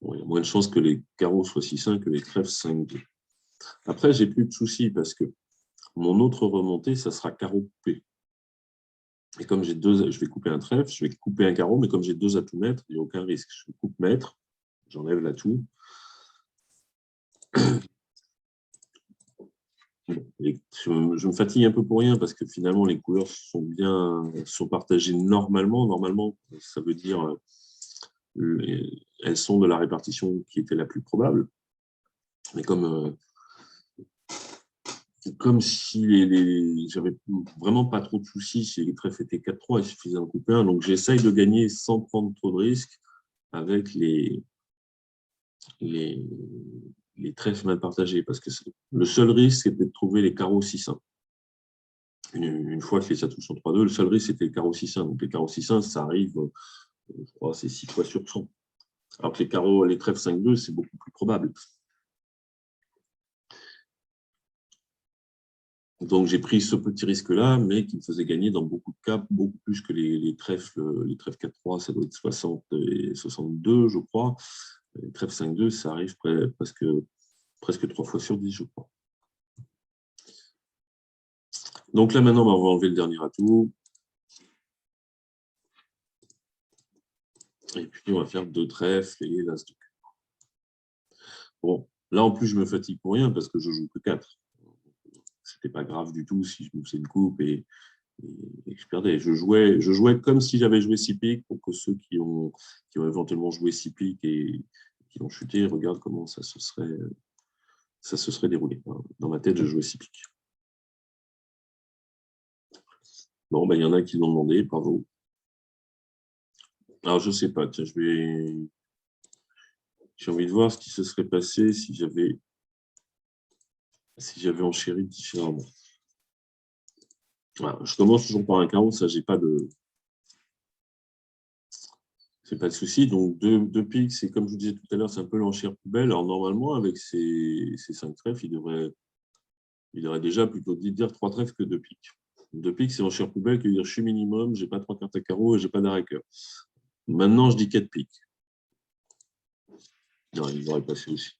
Bon, il y a moins de chances que les carreaux soient 6-5 que les trèfles 5-2. Après, j'ai plus de soucis parce que mon autre remontée, ça sera carreau coupé. Et comme j'ai je vais couper un trèfle, je vais couper un carreau, mais comme j'ai 2 atouts maîtres, il n'y a aucun risque. Je coupe maître, j'enlève l'atout. Je me fatigue un peu pour rien parce que finalement, les couleurs sont partagées normalement. Normalement, ça veut dire elles sont de la répartition qui était la plus probable. Mais comme si j'avais vraiment pas trop de soucis, si les trèfles étaient 4-3, il suffisait d'en couper un. Donc, j'essaye de gagner sans prendre trop de risques avec les, les trèfles mal partagés. Parce que le seul risque, c'était de trouver les carreaux 6-1. Une fois que les atouts sont 3-2, le seul risque, c'était les carreaux 6-1. Donc, les carreaux 6-1, ça arrive, je crois, c'est 6 fois sur 100. Alors que les trèfles 5-2, c'est beaucoup plus probable. Donc, j'ai pris ce petit risque-là, mais qui me faisait gagner dans beaucoup de cas, beaucoup plus que les trèfles 4-3, ça doit être 60 et 62, je crois. Les trèfles 5-2, ça arrive presque 3 fois sur 10, je crois. Donc là, maintenant, on va enlever le dernier atout. Et puis, on va faire 2 trèfles et l'as de cœur. Bon, là, en plus, je me fatigue pour rien parce que je joue que 4. C'était pas grave du tout si je me faisais une coupe et je perdais. Je jouais comme si j'avais joué 6 piques pour que ceux qui ont éventuellement joué 6 piques et qui ont chuté regardent comment ça se serait déroulé. Dans ma tête, je jouais 6 piques. Bon, ben, il y en a qui l'ont demandé, bravo. Alors, je ne sais pas, tiens, j'ai envie de voir ce qui se serait passé si j'avais enchéri différemment. Voilà, je commence toujours par un carreau, ça, j'ai pas de souci. Donc, deux piques, c'est comme je vous disais tout à l'heure, c'est un peu l'enchère poubelle. Alors, normalement, avec ces 5 trèfles, il devrait déjà plutôt dire 3 trèfles que 2 piques. 2 piques, c'est enchère poubelle, qui veut dire je suis minimum, j'ai pas 3 cartes à carreau et j'ai pas d'arrêt-cœur. Maintenant, je dis 4 piques. Non, il devrait passer aussi.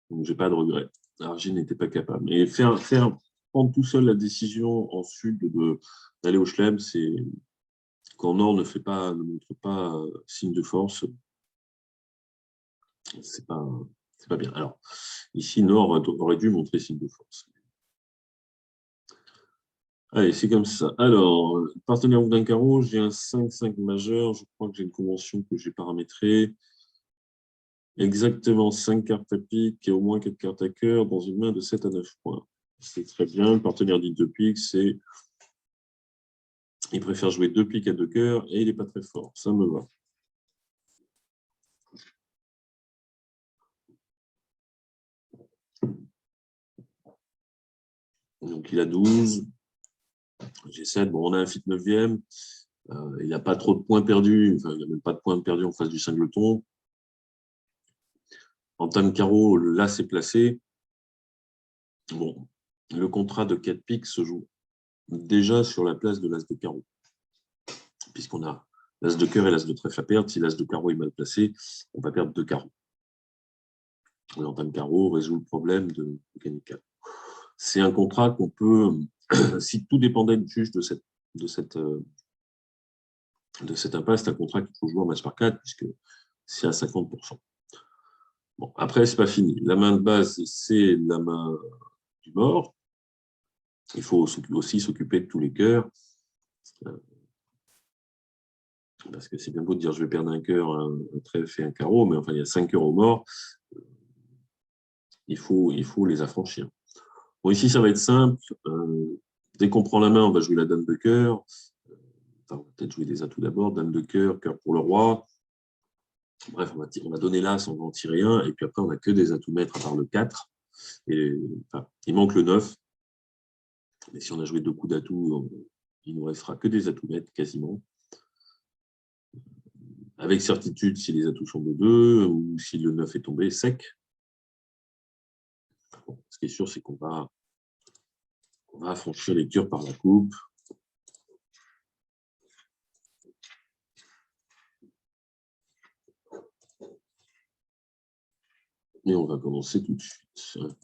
Donc, j'ai pas de regret. Argile n'était pas capable. Et prendre tout seul la décision ensuite d'aller au chelem, c'est quand Nord ne montre pas signe de force, c'est pas bien. Alors, ici, Nord aurait dû montrer signe de force. Allez, c'est comme ça. Alors, partenaire d'un carreau, j'ai un 5-5 majeur. Je crois que j'ai une convention que j'ai paramétrée. Exactement 5 cartes à pique et au moins 4 cartes à cœur dans une main de 7 à 9 points. C'est très bien. Le partenaire dit 2 piques, il préfère jouer 2 piques à 2 cœurs et il n'est pas très fort. Ça me va. Donc, il a 12. J'ai 7. Bon, on a un fit 9e. Il n'a pas trop de points perdus. Enfin, il n'y a même pas de points perdus en face du singleton. En tam carreau, là, c'est placé. Bon, le contrat de 4 piques se joue déjà sur la place de l'as de carreau. Puisqu'on a l'as de cœur et l'as de trèfle à perdre. Si l'as de carreau est mal placé, on va perdre 2 carreaux. L'entame carreau résout le problème de gagner 4. C'est un contrat qu'on peut, si tout dépendait du juge de cette impasse, c'est un contrat qu'il faut jouer en match par 4, puisque c'est à 50%. Bon, après, c'est pas fini. La main de base, c'est la main du mort. Il faut aussi s'occuper de tous les cœurs. Parce que c'est bien beau de dire je vais perdre un cœur, un trèfle et un carreau, mais enfin, il y a 5 cœurs au mort. Il faut les affranchir. Bon, ici, ça va être simple. Dès qu'on prend la main, on va jouer la dame de cœur. Enfin, on va peut-être jouer des atouts d'abord. Dame de cœur, cœur pour le roi. Bref, on va donner l'as, on va en tirer un. Et puis après, on n'a que des atouts maîtres à part le 4. Et, enfin, il manque le 9. Mais si on a joué 2 coups d'atouts, il ne nous restera que des atouts maîtres, quasiment. Avec certitude, si les atouts sont de 2 ou si le 9 est tombé sec. Bon, ce qui est sûr, c'est qu'on va affranchir les cœurs par la coupe. Et on va commencer tout de suite.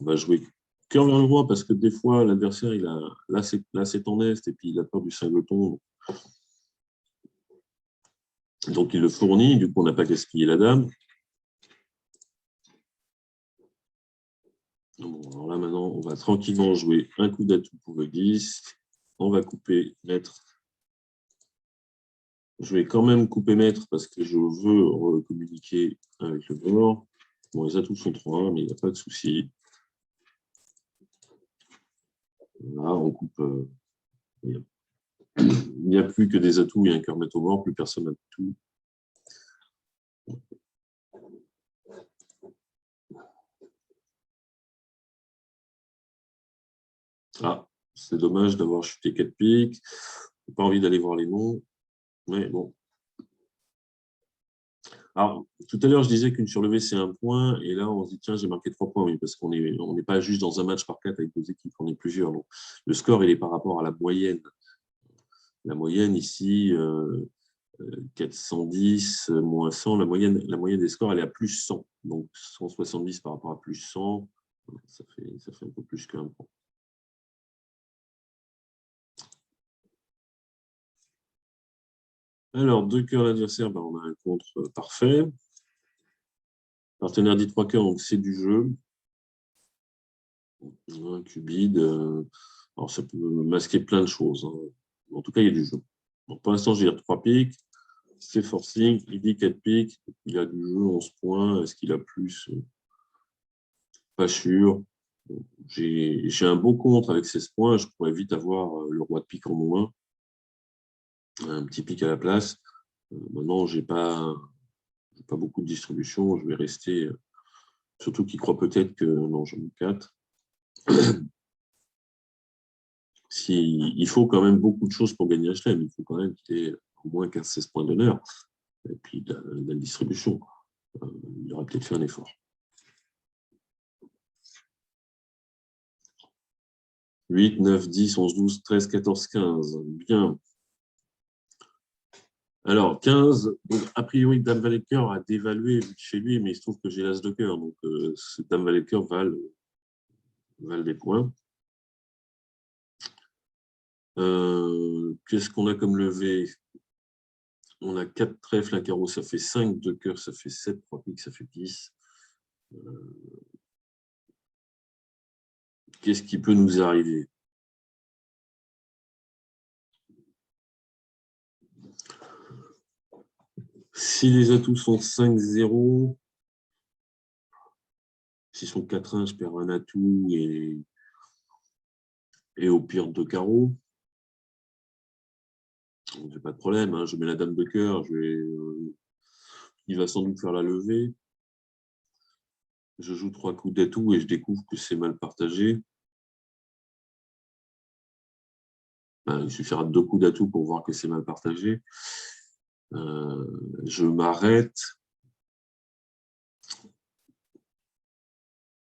On va jouer cœur vers le roi parce que des fois, l'adversaire, là c'est en est et puis il a peur du singleton. Donc, il le fournit. Du coup, on n'a pas gaspillé la dame. Alors là, maintenant, on va tranquillement jouer un coup d'atout pour le 10. On va couper maître. Je vais quand même couper maître parce que je veux communiquer avec le bord. Bon, les atouts sont 3, mais il n'y a pas de souci. Là, on coupe. Il n'y a plus que des atouts et un cœur maître au bord, plus personne n'a de tout. Ah, c'est dommage d'avoir chuté 4 piques. J'ai pas envie d'aller voir les noms, mais bon. Alors, tout à l'heure, je disais qu'une surlevée, c'est un point, et là, on se dit, tiens, j'ai marqué 3 points, oui, parce qu'on n'est pas juste dans un match par 4 avec 2 équipes, on est plusieurs. Donc, le score, il est par rapport à la moyenne. La moyenne, ici, 410 moins 100, la moyenne des scores, elle est à plus 100. Donc, 170 par rapport à plus 100, ça fait un peu plus qu'un point. Alors, 2 cœurs l'adversaire, ben, on a un contre parfait. Partenaire dit 3 cœurs, donc c'est du jeu. Un cubide. Alors, ça peut masquer plein de choses. Hein. En tout cas, il y a du jeu. Donc, pour l'instant, je vais dire 3 piques. C'est forcing. Il dit 4 piques. Il a du jeu, 11 points. Est-ce qu'il a plus? Pas sûr. J'ai un beau contre avec 16 points. Je pourrais vite avoir le roi de pique en moins. Un petit pique à la place. Maintenant, je n'ai pas beaucoup de distribution. Je vais rester. Surtout qu'il croit peut-être que non, j'en ai 4. Il faut quand même beaucoup de choses pour gagner HLM. Il faut quand même qu'il ait au moins 15-16 points d'honneur. Et puis de la distribution. Il aurait peut-être fait un effort. 8, 9, 10, 11, 12, 13, 14, 15. Bien. Alors, 15, donc, a priori, Dame Valet de cœur a dévalué chez lui, mais il se trouve que j'ai l'As de cœur. Donc, Dame Valet de cœur valent des points. Qu'est-ce qu'on a comme levé? On a 4 trèfles, un carreau, ça fait 5, 2 cœurs, ça fait 7, 3 piques, ça fait 10. Qu'est-ce qui peut nous arriver? Si les atouts sont 5-0, s'ils sont 4-1, je perds un atout et au pire 2 carreaux. J'ai pas de problème, hein. Je mets la dame de cœur, il va sans doute faire la levée. Je joue 3 coups d'atout et je découvre que c'est mal partagé. Ben, il suffira de 2 coups d'atout pour voir que c'est mal partagé. Je m'arrête.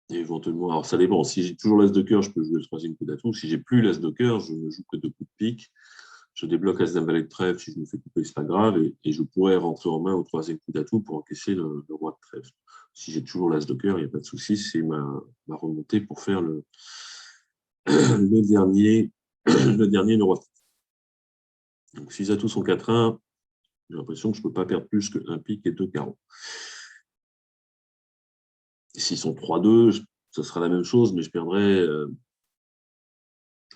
Et éventuellement, alors ça dépend. Si j'ai toujours l'as de cœur, je peux jouer le 3e coup d'atout. Si j'ai plus l'as de cœur, je ne joue que 2 coups de pique. Je débloque as dame valet de trèfle. Si je me fais couper, c'est pas grave. Et je pourrais rentrer en main au 3e coup d'atout pour encaisser le roi de trèfle. Si j'ai toujours l'as de cœur, il n'y a pas de souci. C'est ma remontée pour faire le dernier, le roi de trèfle. Donc, si les atouts sont 4-1, j'ai l'impression que je ne peux pas perdre plus qu'un pique et 2 carreaux. S'ils sont 3-2, ce sera la même chose, mais je perdrai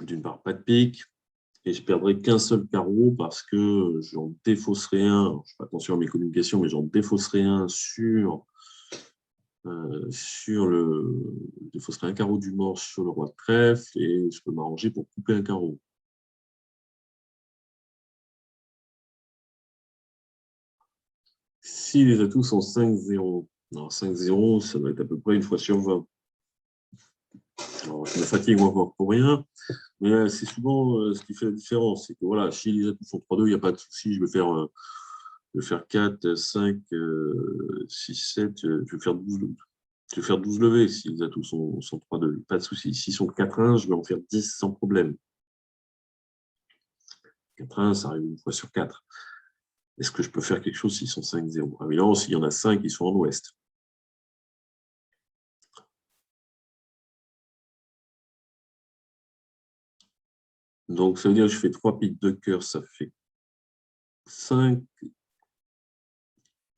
d'une part pas de pique et je perdrai qu'un seul carreau parce que j'en défausserai un. Je fais attention à mes communications, mais j'en défausserai un sur le. Je défausserai un carreau du mort sur le roi de trèfle et je peux m'arranger pour couper un carreau. Si les atouts sont 5-0, non, 5-0, ça doit être à peu près une fois sur 20. Alors, je me fatigue encore pour rien, mais c'est souvent ce qui fait la différence. C'est que voilà, si les atouts sont 3-2, il n'y a pas de souci, je vais faire 4, 5, 6, 7, je vais faire 12, je vais faire 12 levées si les atouts sont 3-2, pas de souci. S'ils sont 4-1, je vais en faire 10 sans problème. 4-1, ça arrive une fois sur 4. Est-ce que je peux faire quelque chose s'ils sont 5-0? Évidemment, s'il y en a 5, ils sont en ouest. Donc, ça veut dire que je fais 3 piques de cœur, ça fait 5.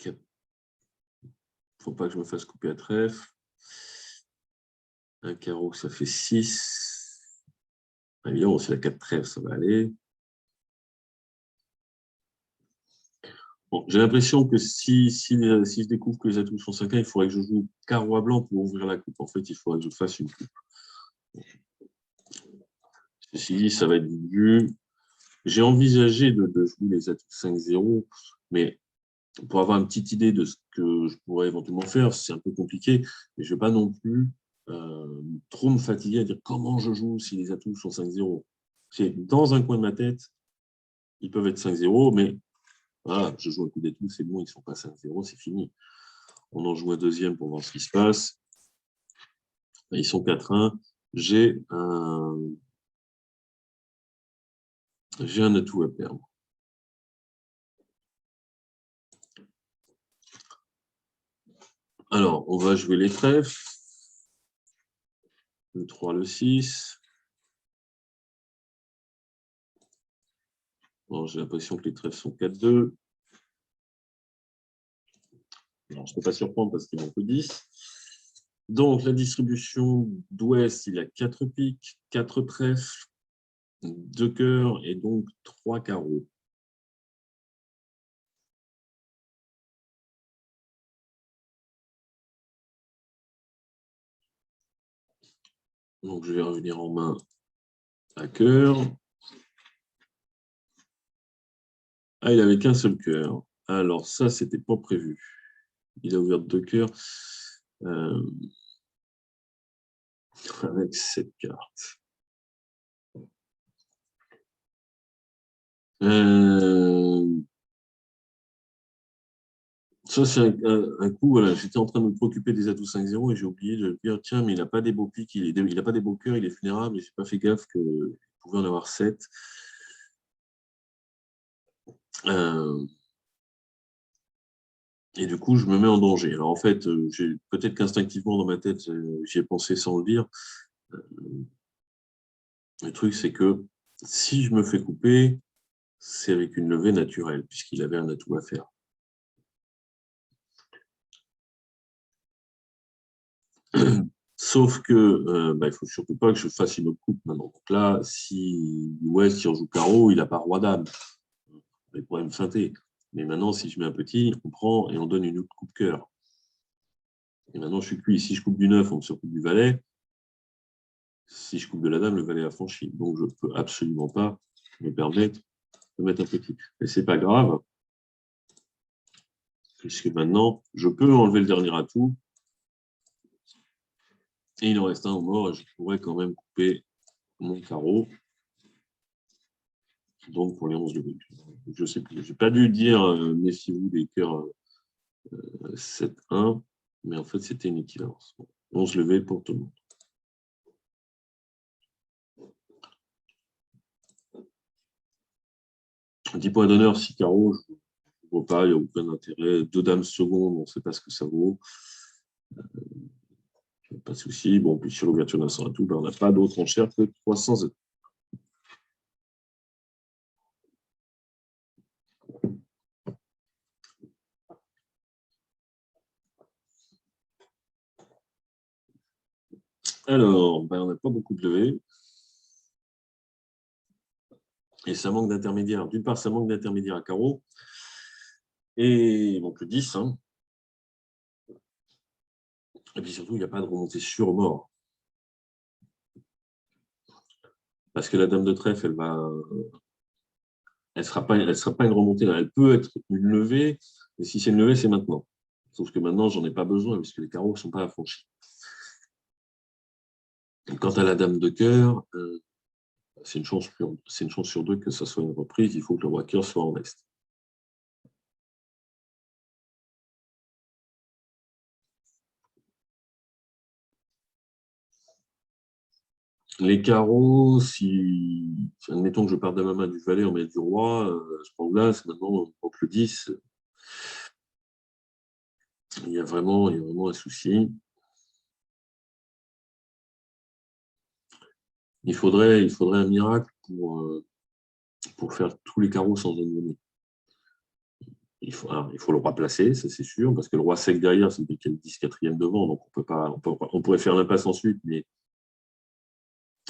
Il ne faut pas que je me fasse couper à trèfle. Un carreau, ça fait 6. Évidemment, c'est la 4 trèfles, ça va aller. Bon, j'ai l'impression que si je découvre que les atouts sont 5 il faudrait que je joue carreau à blanc pour ouvrir la coupe. En fait, il faudrait que je fasse une coupe. Ceci dit, ça va être du... J'ai envisagé de jouer les atouts 5-0, mais pour avoir une petite idée de ce que je pourrais éventuellement faire, c'est un peu compliqué, mais je ne vais pas non plus trop me fatiguer à dire comment je joue si les atouts sont 5-0. C'est dans un coin de ma tête, ils peuvent être 5-0, mais voilà, je joue un coup d'atout, c'est bon, ils ne sont pas 5-0, c'est fini. On en joue un deuxième pour voir ce qui se passe. Ils sont 4-1. J'ai un atout à perdre. Alors, on va jouer les trèfles. Le 3, le 6. Bon, j'ai l'impression que les trèfles sont 4-2. Alors, je ne peux pas surprendre parce qu'il manque 10. Donc, la distribution d'ouest, il y a 4 piques, 4 trèfles, 2 cœurs et donc 3 carreaux. Donc, je vais revenir en main à cœur. Ah, il n'avait qu'un seul cœur. Alors, ça, c'était pas prévu. Il a ouvert 2 cœurs avec cette carte. Ça, c'est un coup, voilà, j'étais en train de me préoccuper des atouts 5-0 et j'ai oublié de dire, tiens, mais il n'a pas des beaux pics, il n'a pas des beaux cœurs, il est vulnérable, et je n'ai pas fait gaffe qu'il pouvait en avoir 7. Et du coup, je me mets en danger. Alors en fait, peut-être qu'instinctivement dans ma tête, j'y ai pensé sans le dire. Le truc, c'est que si je me fais couper, c'est avec une levée naturelle, puisqu'il avait un atout à faire. Sauf que il ne faut surtout pas que je fasse une autre coupe maintenant. Donc là, si West il rejoue carreau, il n'a pas roi dame. Il pourrait me feinter. Mais maintenant, si je mets un petit, on prend et on donne une autre coupe cœur. Et maintenant, je suis cuit. Si je coupe du 9, on me surcoupe du valet. Si je coupe de la dame, le valet a franchi. Donc, je ne peux absolument pas me permettre de mettre un petit. Mais ce n'est pas grave, puisque maintenant, je peux enlever le dernier atout. Et il en reste un au mort, et je pourrais quand même couper mon carreau. Donc, pour les 11 de but. Je ne sais plus. Je n'ai pas dû dire méfiez-vous des cœurs 7-1, mais en fait, c'était une équivalence. 11 levées pour tout le monde. 10 points d'honneur, 6 carreaux, je ne vois pas, il n'y a aucun intérêt. 2 dames secondes, on ne sait pas ce que ça vaut. Pas de souci. Bon, puis sur l'ouverture d'un 100 atout, on n'a pas d'autre enchère que 300 atouts. Alors, on n'a pas beaucoup de levées. Et ça manque d'intermédiaire. D'une part, ça manque d'intermédiaire à carreau. Et donc le 10. Hein. Et puis surtout, il n'y a pas de remontée sur au mort. Parce que la dame de trèfle, elle sera pas une remontée. Elle peut être une levée, mais si c'est une levée, c'est maintenant. Sauf que maintenant, j'en ai pas besoin, puisque les carreaux ne sont pas affranchis. Quant à la dame de cœur, c'est une chance sur 2 que ce soit une reprise. Il faut que le roi cœur soit en est. Les carreaux, admettons que je parte de ma main du valet, on met du roi, je prends glace, maintenant on prend le 10. Il y a vraiment un souci. Il faudrait un miracle pour faire tous les carreaux sans ennemi. il faut le roi placé, ça c'est sûr, parce que le roi sec derrière, c'est qu'il y a le 10 quatrième devant, donc on pourrait faire l'impasse ensuite, mais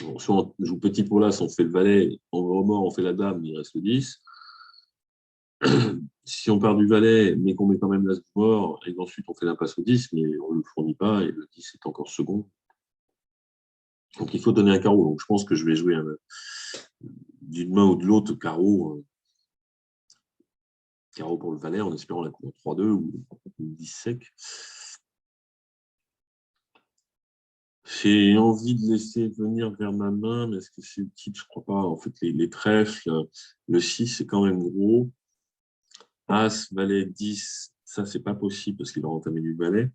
bon, soit on joue petit pour l'as, on fait le valet, on va au mort, on fait la dame, il reste le 10. Si on part du valet, mais qu'on met quand même l'as du mort, et ensuite on fait l'impasse au 10, mais on ne le fournit pas, et le 10 est encore second. Donc il faut donner un carreau. Donc je pense que je vais jouer d'une main ou de l'autre carreau. Carreau pour le valet, en espérant la cour 3-2 ou 10 sec. J'ai envie de laisser venir vers ma main, mais est-ce que c'est utile? Je ne crois pas. En fait, les trèfles, le 6, c'est quand même gros. As, valet, 10, ça, c'est pas possible parce qu'il va entamer du valet.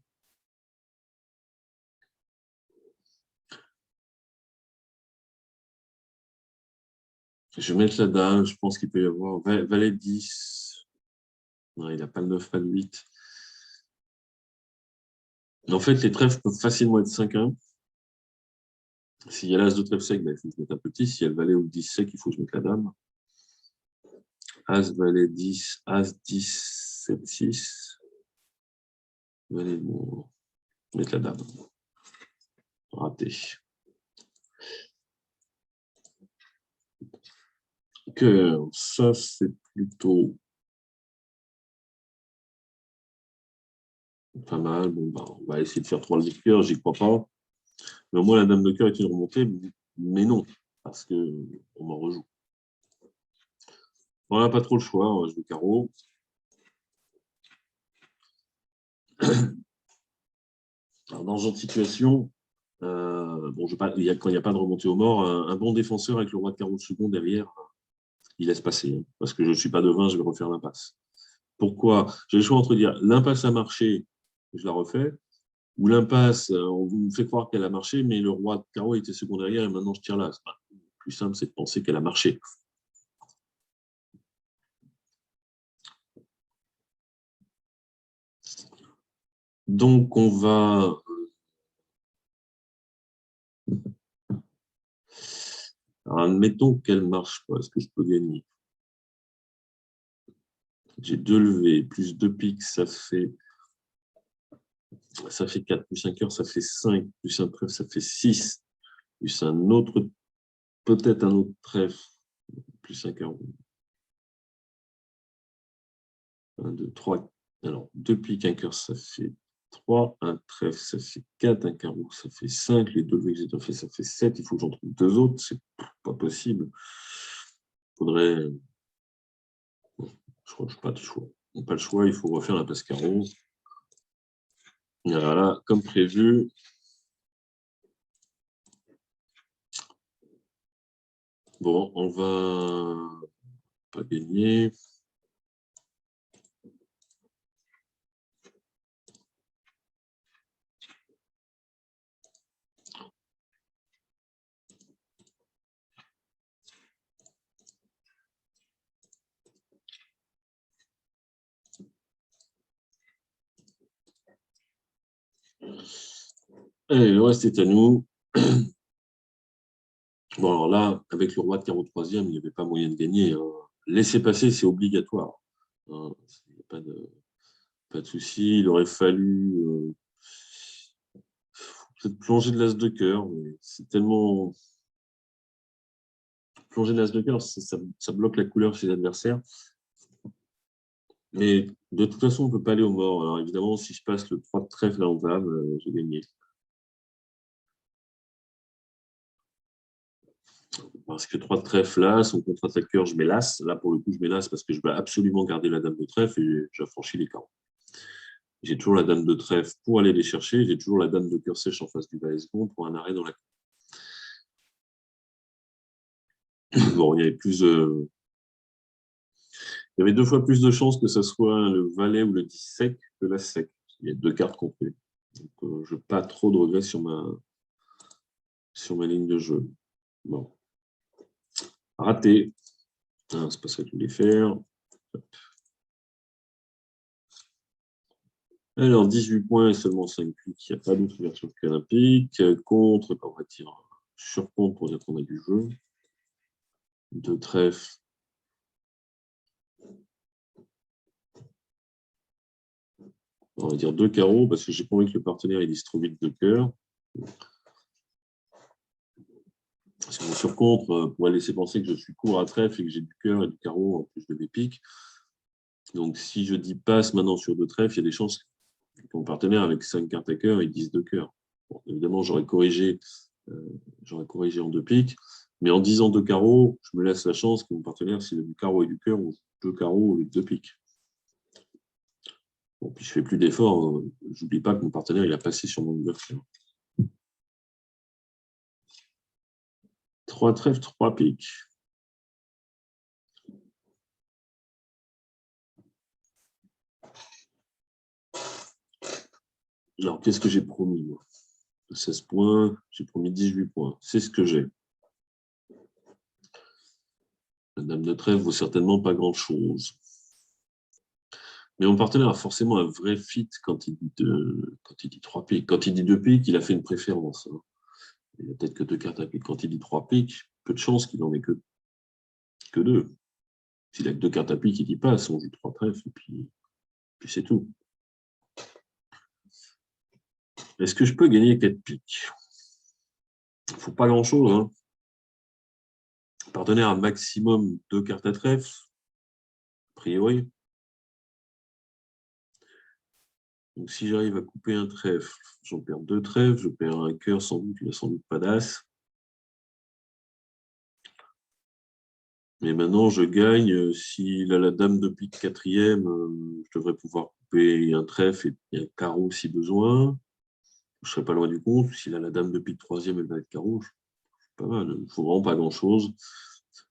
Je vais mettre la dame, je pense qu'il peut y avoir valet 10. Non, il n'a pas le 9, pas le 8. En fait, les trèfles peuvent facilement être 5-1. S'il y a l'as de trèfle sec, ben, il faut que je mette un petit. S'il y a le valet ou le 10 sec, il faut que je mette la dame. As, valet 10, As 10, 7, 6. Valet, bon, mettre la dame. Raté. Que ça, c'est plutôt pas mal. Bon, bah, on va essayer de faire 3 de cœur, j'y crois pas. Mais au moins, la dame de cœur est une remontée, mais non, parce qu'on m'en rejoue. On n'a pas trop le choix, on va jouer carreau. Alors, dans ce genre de situation, bon, quand il n'y a pas de remontée au mort, un bon défenseur avec le roi de carreau second derrière, il laisse passer. Hein, parce que je ne suis pas devin, je vais refaire l'impasse. Pourquoi? J'ai le choix entre dire l'impasse a marché, je la refais, ou l'impasse, on vous fait croire qu'elle a marché, mais le roi de carreau était second derrière et maintenant je tire là. Le plus simple, c'est de penser qu'elle a marché. Donc, on va. Alors, admettons qu'elle ne marche pas. Est-ce que je peux gagner? J'ai 2 levées, plus 2 piques, ça fait 4, plus un cœur, ça fait 5, plus un trèfle, ça fait 6, plus un autre, peut-être un autre trèfle, plus un cœur. 1, 2, 3. Alors, 2 piques, un cœur, ça fait 3, un trèfle, ça fait 4, un carreau, ça fait 5, les 2 levées que j'ai déjà fait, ça fait 7, il faut que j'en trouve 2 autres, c'est pas possible. Il faudrait. Je crois que je n'ai pas de choix. Pas le choix, il faut refaire la passe carreau. Et voilà, comme prévu. Bon, on va pas gagner. Allez, le reste est à nous. Bon, alors là, avec le roi de carreau troisième, il n'y avait pas moyen de gagner. Hein. Laisser passer, c'est obligatoire. Hein. Il n'y a pas de souci. Il aurait fallu peut-être plonger de l'as de cœur. Mais c'est tellement. Plonger de l'as de cœur, ça bloque la couleur chez l'adversaire. Mais de toute façon, on ne peut pas aller au mort. Alors évidemment, si je passe le 3 de trèfle là en table, j'ai gagné. Parce que 3 de trèfle là, son contre-attaqueur, je mets l'as. Là, pour le coup, je mets l'as parce que je veux absolument garder la dame de trèfle et j'affranchis les carreaux. J'ai toujours la dame de trèfle pour aller les chercher. J'ai toujours la dame de cœur sèche en face du valet second pour un arrêt dans la cour. Bon, il y avait il y avait 2 fois plus de chances que ce soit le valet ou le 10 sec que la sec. Il y a 2 cartes complètes. Donc, je n'ai pas trop de regrets sur ma ligne de jeu. Bon. Raté. Ah, c'est pas ça que je voulais faire. Alors, 18 points et seulement 5 piques. Il n'y a pas d'autre ouverture qu'un pique. Contre, on va dire sur compte pour dire qu'on a du jeu. 2 trèfles. On va dire 2 carreaux, parce que j'ai pas envie que le partenaire il dise trop vite 2 cœurs. Parce que sur contre, pourrait laisser penser que je suis court à trèfle et que j'ai du cœur et du carreau en plus de mes piques. Donc si je dis passe maintenant sur 2 trèfles, il y a des chances que mon partenaire avec 5 cartes à cœur, il dise 2 cœurs. Bon, évidemment, j'aurais corrigé en 2 piques, mais en disant 2 carreaux, je me laisse la chance que mon partenaire, s'il a du carreau et du cœur, ou 2 carreaux ou 2 piques. Bon, puis je fais plus d'efforts, j'oublie pas que mon partenaire il a passé sur mon adversaire. 3 trèfles, 3 piques. Alors, qu'est-ce que j'ai promis, moi? 16 points, j'ai promis 18 points. C'est ce que j'ai. La dame de trèfle vaut certainement pas grand-chose. Mais mon partenaire a forcément un vrai fit quand il dit 3 piques. Quand il dit 2 piques, il a fait une préférence. Hein. Il n'a peut-être que 2 cartes à pique. Quand il dit 3 piques, peu de chance qu'il n'en ait que 2. S'il a que 2 cartes à pique, il y passe. On joue 3 trèfles et puis c'est tout. Est-ce que je peux gagner 4 piques? Il ne faut pas grand-chose. Hein. Le partenaire a maximum 2 cartes à trèfle, a priori. Donc, si j'arrive à couper un trèfle, j'en perds 2 trèfles, je perds un cœur, sans doute, il n'a sans doute pas d'as. Mais maintenant, je gagne. S'il a la dame de pique quatrième, je devrais pouvoir couper un trèfle et un carreau si besoin. Je ne serai pas loin du compte. S'il a la dame de pique troisième, elle va être carreau. Pas mal. Il ne faut vraiment pas grand-chose.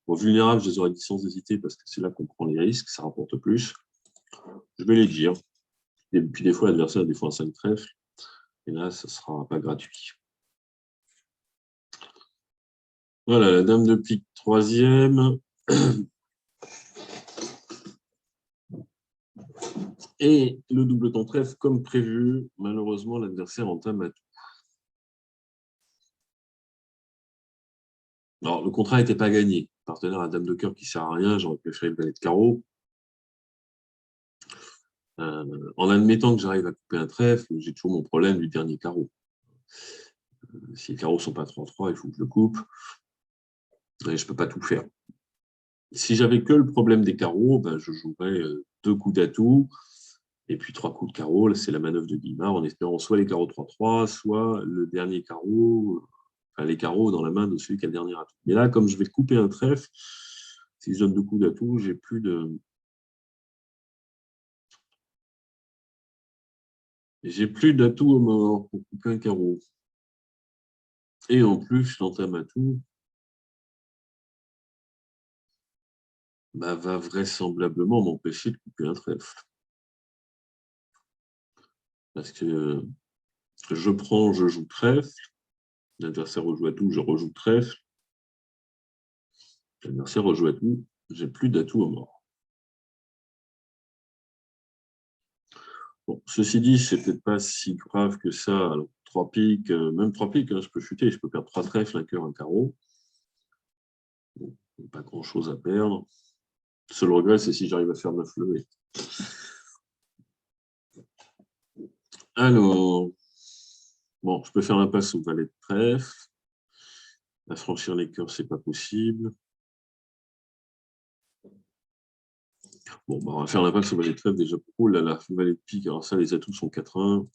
Bon, vulnérable, je les aurais dit sans hésiter parce que c'est là qu'on prend les risques, ça rapporte plus. Je vais les dire. Et puis des fois, l'adversaire a des fois un 5 trèfle. Et là, ça ne sera pas gratuit. Voilà, la dame de pique troisième. Et le double ton trèfle, comme prévu, malheureusement, l'adversaire entame à tout. Alors, le contrat n'était pas gagné. Partenaire à dame de cœur qui ne sert à rien, j'aurais préféré le valet de carreau. En admettant que j'arrive à couper un trèfle, j'ai toujours mon problème du dernier carreau. Si les carreaux ne sont pas 3-3, il faut que je le coupe. Et je ne peux pas tout faire. Si j'avais que le problème des carreaux, ben, je jouerais 2 coups d'atout et puis 3 coups de carreau. C'est la manœuvre de Guimard en espérant soit les carreaux 3-3, soit le dernier carreau, enfin les carreaux dans la main de celui qui a le dernier atout. Mais là, comme je vais couper un trèfle, si je donne 2 coups d'atout, j'ai plus d'atout au mort pour couper un carreau. Et en plus, l'entame atout va vraisemblablement m'empêcher de couper un trèfle. Parce que je prends, je joue trèfle, l'adversaire rejoue atout, je rejoue trèfle, l'adversaire rejoue atout, j'ai plus d'atout au mort. Bon, ceci dit, c'est peut-être pas si grave que ça. Alors, 3 piques, même 3 piques, hein, je peux chuter, je peux perdre 3 trèfles, un cœur, un carreau. Bon, pas grand-chose à perdre. Le seul regret, c'est si j'arrive à faire 9 levées. Alors, bon, je peux faire l'impasse au valet de trèfle. Affranchir les cœurs, c'est pas possible. Bon, bah, on va faire l'impasse au valet de trèfle déjà. Oh là là, le valet de pique, alors ça, les atouts sont 4-1.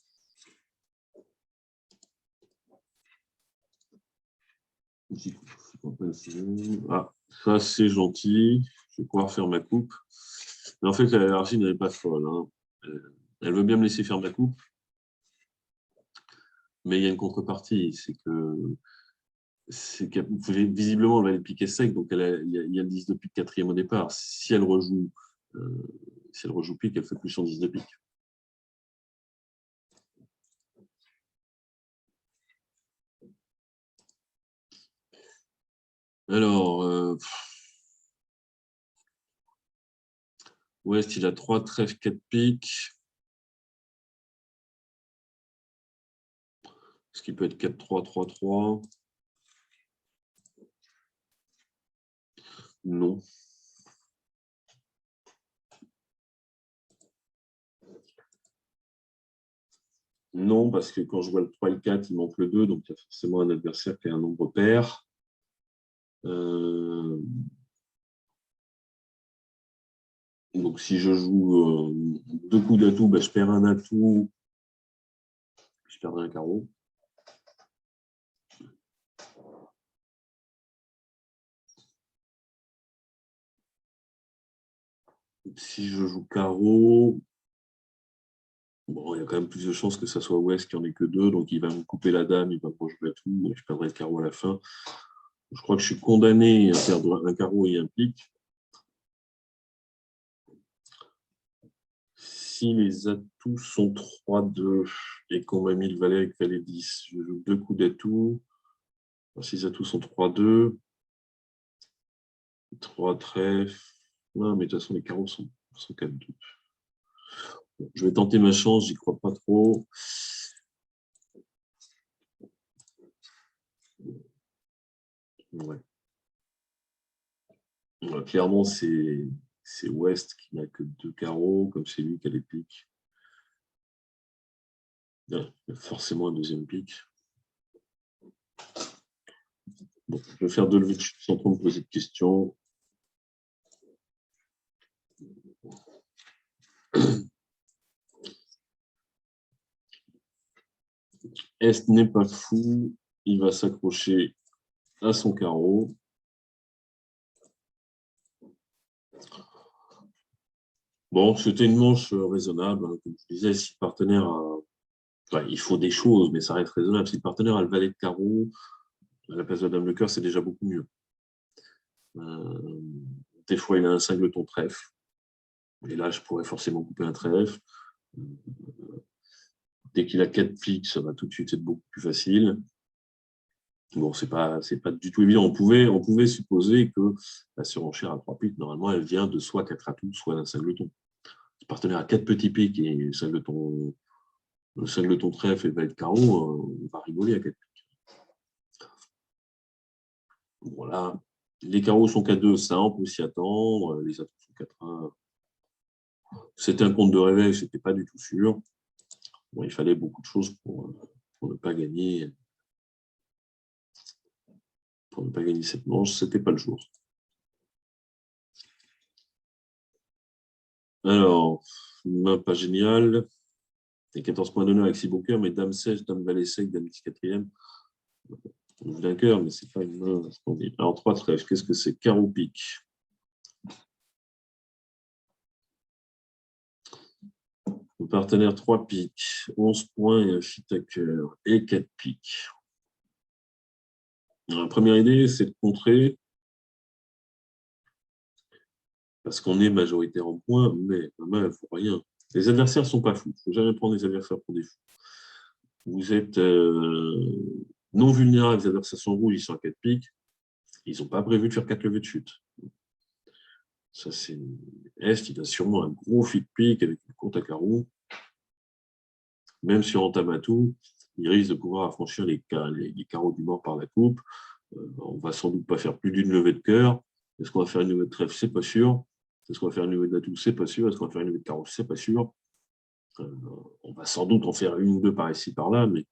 Ah, ça, c'est gentil. Je vais pouvoir faire ma coupe. Mais en fait, l'argile n'est pas folle. Hein. Elle veut bien me laisser faire ma coupe. Mais il y a une contrepartie. C'est que visiblement, elle va aller piquer sec. Donc, il y a le 10 de pique quatrième au départ. Si elle rejoue pique, elle fait plus son 10 de pique. Alors, Ouest, il a 3 trèfles, 4 piques. Ce qui peut être 4-3, 3-3. Non. Non, parce que quand je vois le 3 et le 4, il manque le 2, donc il y a forcément un adversaire qui a un nombre pair. Donc si je joue 2 coups d'atout, ben, je perds un atout, je perdrai un carreau. Si je joue carreau, bon, il y a quand même plus de chances que ça soit West qui en ait que 2, donc il va me couper la dame, il va me rejouer l'atout, et je perdrai le carreau à la fin. Je crois que je suis condamné à perdre un carreau et un pique. Si les atouts sont 3-2 et qu'on m'a mis le valet avec valet 10, je joue 2 coups d'atout. Si les atouts sont 3-2, 3 trèfles. Non, mais de toute façon, les carreaux sont 4-2. Bon, je vais tenter ma chance, j'y crois pas trop. Ouais. Ouais, clairement, c'est West qui n'a que 2 carreaux, comme c'est lui qui a les piques. Il y a forcément un deuxième pique. Bon, je vais faire 2 levées de chute sans trop me poser de questions. Est n'est pas fou, il va s'accrocher à son carreau. Bon, c'était une manche raisonnable. Hein. Comme je disais, si le partenaire a... Enfin, il faut des choses, mais ça reste raisonnable. Si le partenaire a le valet de carreau, à la place de la dame de cœur, c'est déjà beaucoup mieux. Des fois, il a un singleton trèfle. Et là, je pourrais forcément couper un trèfle. Dès qu'il a 4 piques, ça va tout de suite être beaucoup plus facile. Bon, c'est pas du tout évident. On pouvait supposer que la surenchère à 3 piques, normalement, elle vient de soit 4 atouts, soit d'un singleton. Si le partenaire a 4 petits piques et le singleton trèfle et valet de carreau, on va rigoler à 4 piques. Voilà. Les carreaux sont 4-2, ça, on peut s'y attendre. Les atouts sont 4-1. C'était un compte de réveil, je n'étais pas du tout sûr. Bon, il fallait beaucoup de choses pour ne pas gagner. Pour ne pas gagner cette manche, c'était pas le jour. Alors, main pas géniale. Et 14 points d'honneur avec 6 beaux cœurs, mais dame sèche, dame valet sec, dame 10 quatrième. Un cœur, mais c'est pas une main splendide. Alors, 3 trèfles, qu'est-ce que c'est? Carreau pique. Le partenaire 3 piques, 11 points et un fit à cœur, et 4 piques. La première idée, c'est de contrer, parce qu'on est majoritaire en points, mais ma main, elle ne vaut rien. Les adversaires ne sont pas fous. Il ne faut jamais prendre les adversaires pour des fous. Vous êtes non vulnérables, les adversaires sont rouges, ils sont à 4 piques. Ils n'ont pas prévu de faire 4 levées de chute. Ça, c'est Est, il a sûrement un gros fit pique avec une courte à carreau. Même si on entame à tout, il risque de pouvoir affranchir les carreaux du bord par la coupe. On va sans doute pas faire plus d'une levée de cœur. Est-ce qu'on va faire une levée de trèfle? C'est pas sûr. Est-ce qu'on va faire une levée d'atout? C'est pas sûr. Est-ce qu'on va faire une levée de carreau? C'est pas sûr. On va sans doute en faire une ou deux par ici, par là, mais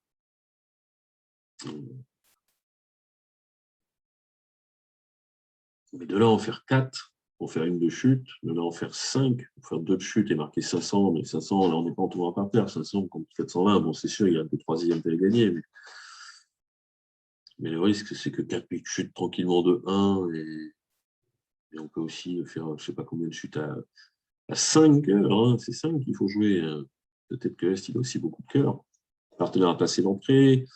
de là en faire 4 pour faire une de chute, de là en faire 5 pour faire 2 de chute et marquer 500, mais 500, là on n'est pas en tournoi par terre, 500 contre 420, bon c'est sûr, il y a un peu de troisième à gagner, mais le risque c'est que 4 piques chutent tranquillement de 1 et on peut aussi faire je ne sais pas combien de chutes à 5 cœurs, hein, c'est 5 qu'il faut jouer. Peut-être que Est, il a aussi beaucoup de cœurs. Partenaire a passé l'entrée.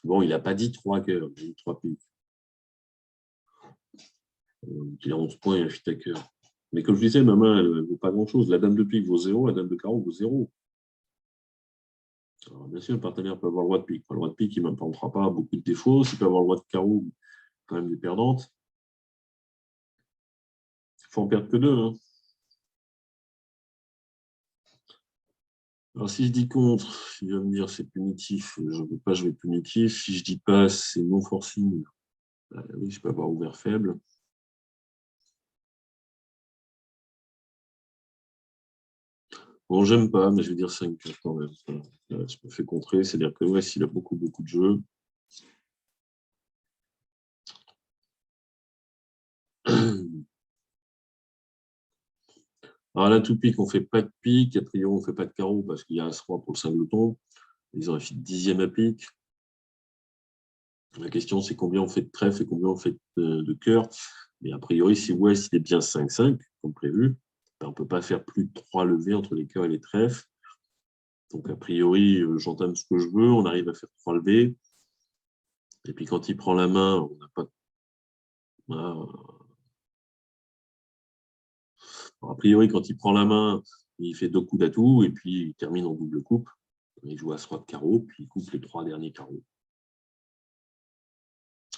Bon, il n'a pas dit 3 cœurs, il a dit 3 piques. Il a 11 points et un fit à cœur. Mais comme je disais, ma main, elle ne vaut pas grand-chose. La dame de pique vaut 0, la dame de carreau vaut 0. Alors, bien sûr, le partenaire peut avoir le roi de pique. Le roi de pique, il ne m'apportera pas beaucoup de défauts. S'il peut avoir le roi de carreau, quand même des perdantes. Il faut en perdre que 2. Hein. Alors, si je dis contre, il va me dire c'est punitif. Je ne veux pas jouer punitif. Si je dis pas, c'est non forcing. Oui, je peux avoir ouvert faible. Bon, j'aime pas, mais je vais dire 5 cœurs quand même. Voilà. Je me fais contrer, c'est-à-dire que ouais, s'il a beaucoup de jeux. Alors là, tout pique, on ne fait pas de pique. A priori, on ne fait pas de carreau parce qu'il y a As-Roi pour le singleton. Ils auraient fait 10e à pique. La question, c'est combien on fait de trèfle et combien on fait de cœur. Mais a priori, si West il est bien 5-5, comme prévu, ben, on ne peut pas faire plus de 3 levées entre les cœurs et les trèfles. Donc, a priori, j'entame ce que je veux. On arrive à faire 3 levées. Et puis, quand il prend la main, on n'a pas. Voilà. A priori, quand il prend la main, il fait 2 coups d'atout et puis il termine en double coupe. Il joue As-Roi de carreau, puis il coupe les 3 derniers carreaux.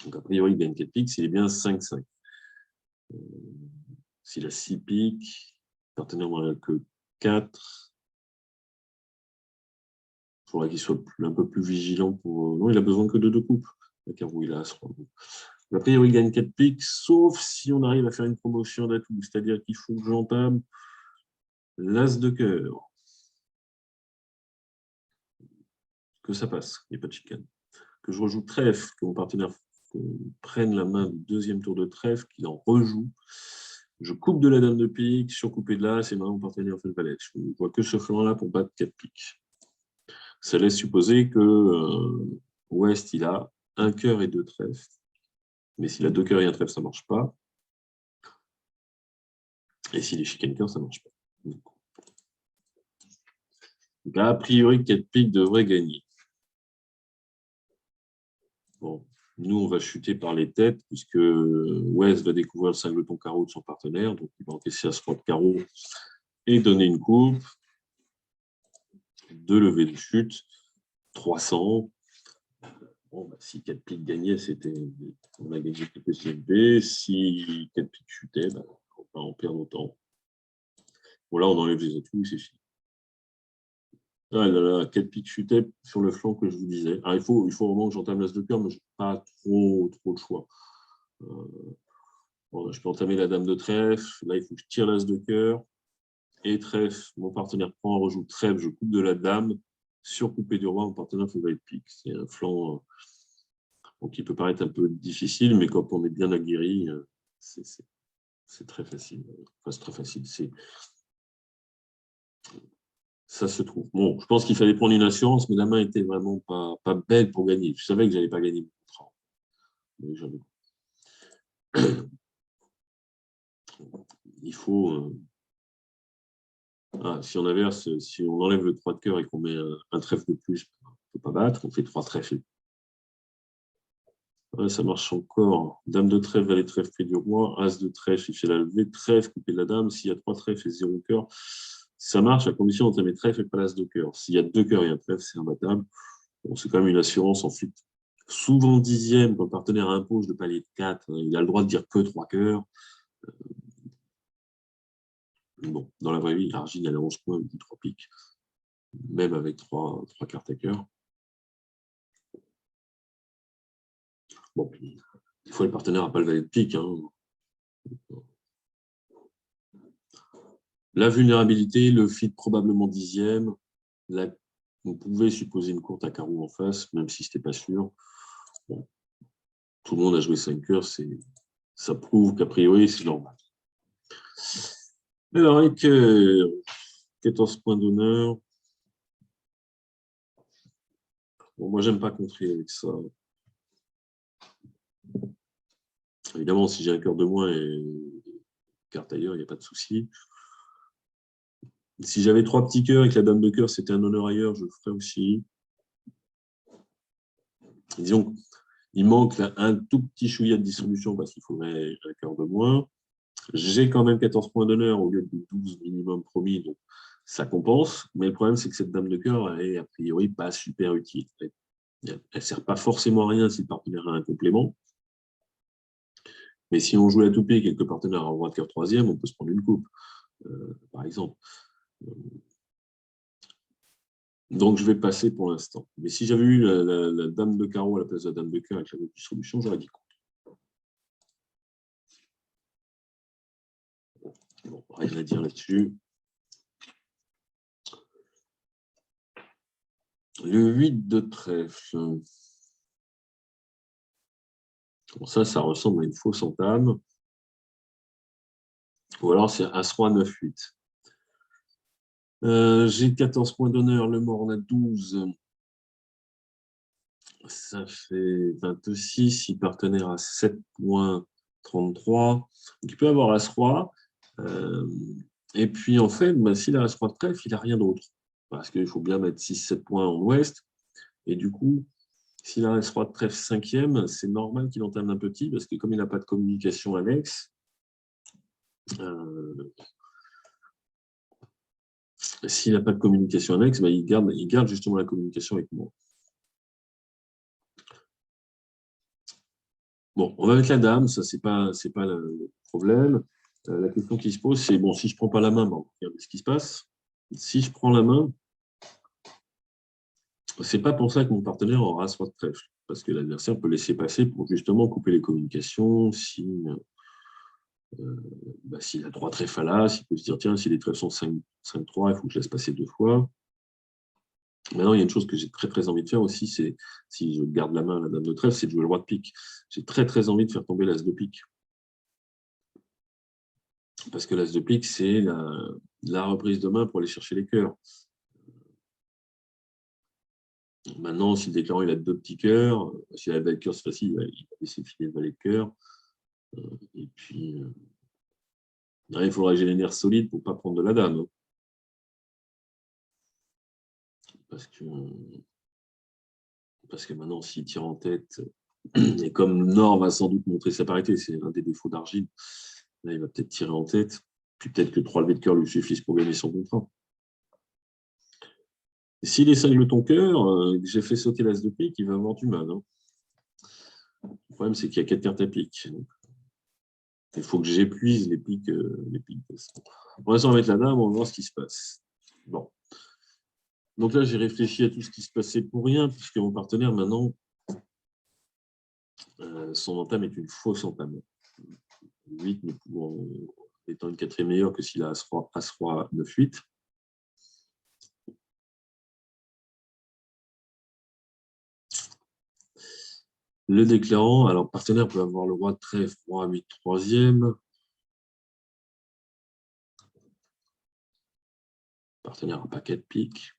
Donc, a priori, il gagne 4 piques s'il est bien 5-5. S'il a 6 piques, le partenaire n'en a que 4. Il faudra qu'il soit un peu plus vigilant pour. Non, il a besoin que de 2 coupes. Le carreau, il a As-Roi. A priori, il gagne 4 piques, sauf si on arrive à faire une promotion d'atout. C'est-à-dire qu'il faut que j'entame l'As de cœur. Que ça passe, il n'y a pas de chicane. Que je rejoue trèfle, que mon partenaire prenne la main du deuxième tour de trèfle, qu'il en rejoue. Je coupe de la dame de pique, surcoupé de l'as, et maintenant mon partenaire fait le valet. Je ne vois que ce flanc-là pour battre 4 piques. Ça laisse supposer que West, il a un cœur et 2 trèfles. Mais s'il a 2 cœurs et un trèfle, ça ne marche pas. Et s'il est chicane cœur, ça ne marche pas. Donc, a priori, 4 piques devrait gagner. Bon, nous, on va chuter par les têtes, puisque West va découvrir le singleton carreau de son partenaire, donc il va encaisser As-Roi de carreau et donner une coupe, 2 levées de chute, 300. Bon, bah, si 4 piques gagnaient, on a gagné quelques CMP. Si 4 piques chutaient, bah, on va en perdre autant. Bon, là, on enlève les atouts, c'est fini. Ah là là, 4 piques chutaient sur le flanc que je vous disais. Alors, il faut vraiment que j'entame l'as de cœur, mais je n'ai pas trop de choix. Bon, je peux entamer la dame de trèfle. Là, il faut que je tire l'as de cœur. Et trèfle, mon partenaire prend, rejoue trèfle, je coupe de la dame. Surcoupé du roi, mon partenaire fait valet de pique. C'est un flanc qui peut paraître un peu difficile, mais quand on est bien aguerri, c'est très facile. Enfin, c'est très facile. Ça se trouve. Bon, je pense qu'il fallait prendre une assurance, mais la main était vraiment pas belle pour gagner. Je savais que je n'allais pas gagner mon contrat. Mais il faut. Si on inverse, si on enlève le 3 de cœur et qu'on met un trèfle de plus, on ne peut pas battre. On fait 3 trèfles. Ouais, ça marche encore. Dame de trèfle, valet de trèfle, près du roi. As de trèfle, il fait la levée. Trèfle, coupé de la dame. S'il y a 3 trèfles et 0 cœur, ça marche à condition d'entamer trèfle et pas l'as de cœur. S'il y a 2 cœurs et un trèfle, c'est imbattable. Bon, c'est quand même une assurance ensuite. Souvent 10e, quand le partenaire impose de palier de 4, il a le droit de dire que 3 cœurs. Bon, dans la vraie vie, Argine, elle a 11 points, avec 3 piques, même avec 3 cartes à cœur. Bon, puis, des fois, le partenaire n'a pas le valet de pique. Hein. La vulnérabilité, le fit probablement 10e. On pouvait supposer une courte à carreau en face, même si ce n'était pas sûr. Bon, tout le monde a joué 5 cœurs, ça prouve qu'a priori, c'est normal. Alors, avec 14 points d'honneur, bon, moi, j'aime pas contrer avec ça. Évidemment, si j'ai un cœur de moins et carte ailleurs, il n'y a pas de souci. Si j'avais 3 petits cœurs et que la dame de cœur, c'était un honneur ailleurs, je le ferais aussi. Disons qu'il manque là, un tout petit chouïa de distribution parce qu'il faudrait un cœur de moins. J'ai quand même 14 points d'honneur au lieu de 12 minimum promis, donc ça compense. Mais le problème, c'est que cette dame de cœur, elle est a priori pas super utile. Elle ne sert pas forcément à rien si le partenaire a un complément. Mais si on joue la toupie et que le partenaire a un roi de cœur troisième, on peut se prendre une coupe, par exemple. Donc, je vais passer pour l'instant. Mais si j'avais eu la dame de carreau à la place de la dame de cœur avec la distribution, j'aurais dit contre. Bon, rien à dire là-dessus. Le 8 de trèfle. Bon, ça ressemble à une fausse entame. Ou alors c'est As-Roi 9-8. J'ai 14 points d'honneur, le mort en a 12. Ça fait 26. Il partenaire à 7 points, 33. Donc il peut avoir As-Roi. Et puis en fait, bah, s'il a As-Roi de trèfle, il n'a rien d'autre. Parce qu'il faut bien mettre 6-7 points en ouest. Et du coup, s'il a As-Roi de trèfle 5e, c'est normal qu'il entame un petit, parce que comme il n'a pas de communication annexe, euh, s'il n'a pas de communication annexe, bah, il garde justement la communication avec moi. Bon, on va mettre la dame, ça, c'est pas le problème. La question qui se pose, c'est, bon, si je ne prends pas la main, bon, regardez ce qui se passe. Si je prends la main, c'est pas pour ça que mon partenaire aura As-Roi de trèfle, parce que l'adversaire peut laisser passer pour justement couper les communications. S'il a 3 trèfles à l'As, il peut se dire, tiens, si les trèfles sont 5-3, il faut que je laisse passer 2 fois. Maintenant, il y a une chose que j'ai très très envie de faire aussi, c'est, si je garde la main à la dame de trèfle, c'est de jouer le roi de pique. J'ai très très envie de faire tomber l'as de pique. Parce que l'as de pique, c'est la reprise de main pour aller chercher les cœurs. Maintenant, si le déclarant il a 2 petits cœurs, s'il a le valet de cœur, c'est facile, il va laisser filer le valet de cœur. Et puis, il faudra que j'ai les nerfs solides pour ne pas prendre de la dame. Hein. Parce que maintenant, s'il tire en tête, et comme Nord va sans doute montrer sa parité, c'est un des défauts d'Argile, là, il va peut-être tirer en tête. Puis peut-être que 3 levées de cœur lui suffisent pour gagner son contrat. S'il est 5 jetons cœur, que j'ai fait sauter l'as de pique, il va avoir du mal. Hein. Le problème, c'est qu'il y a 4 cartes à pique. Il faut que j'épuise les piques. On va s'en mettre la dame, on va voir ce qui se passe. Bon. Donc là, j'ai réfléchi à tout ce qui se passait pour rien, puisque mon partenaire, maintenant, son entame est une fausse entame. 8, nous pouvons, étant une quatrième meilleure que s'il a As-Roi 9-8. Le déclarant, alors partenaire peut avoir le roi de trèfle, roi 8, 3e. Partenaire n'a pas 4 piques.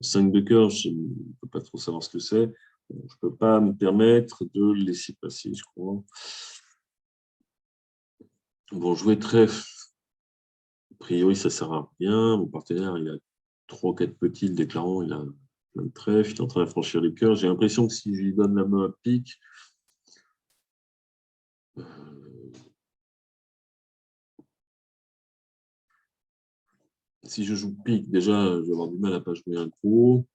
5 de cœur, je ne peux pas trop savoir ce que c'est. Je ne peux pas me permettre de le laisser passer, je crois. Bon, jouer trèfle, a priori, ça ne sert à rien. Mon partenaire, il a 3 ou 4 petits, le déclarant, il a plein de trèfle, il est en train de franchir les cœurs. J'ai l'impression que si je lui donne la main à pique, si je joue pique, déjà, je vais avoir du mal à ne pas jouer un gros.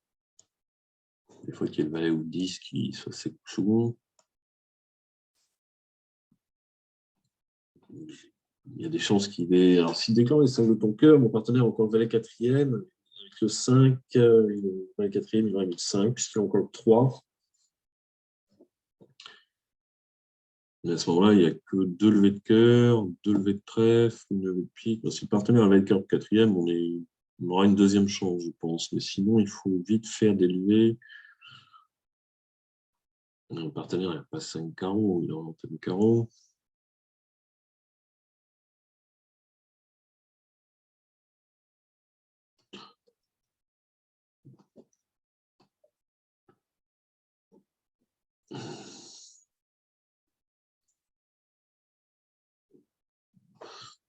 Des fois qu'il y ait le valet ou le 10 qui soit assez second. Il y a des chances qu'il ait. Alors, s'il déclare les 5 de ton cœur, mon partenaire a encore le valet 4e. Avec le 5, le valet 4e, il va avec le 5, puisqu'il a encore le 3. Et à ce moment-là, il n'y a que 2 levées de cœur, 2 levées de trèfle, une levée de pique. Si le partenaire a le cœur 4e, on aura une deuxième chance, je pense. Mais sinon, il faut vite faire des levées. Le partenaire n'a pas 5 carreaux, il a en antenne carreau.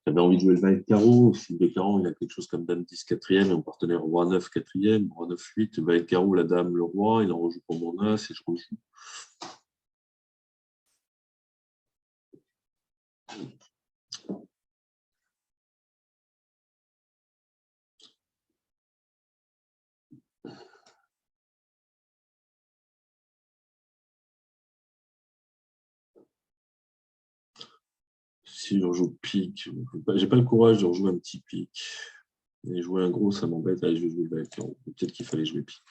J'avais envie de jouer le valet de carreau. Si le déclarant, il a quelque chose comme dame 10 4e, et mon partenaire roi 9 4e, roi 9 8, le valet de carreau, la dame, le roi, il en rejoue pour mon as et je rejoue. Si je rejoue pique, j'ai pas le courage de rejouer un petit pique. Et jouer un gros, ça m'embête. Allez, je vais jouer le valet de carreau. Peut-être qu'il fallait jouer pique.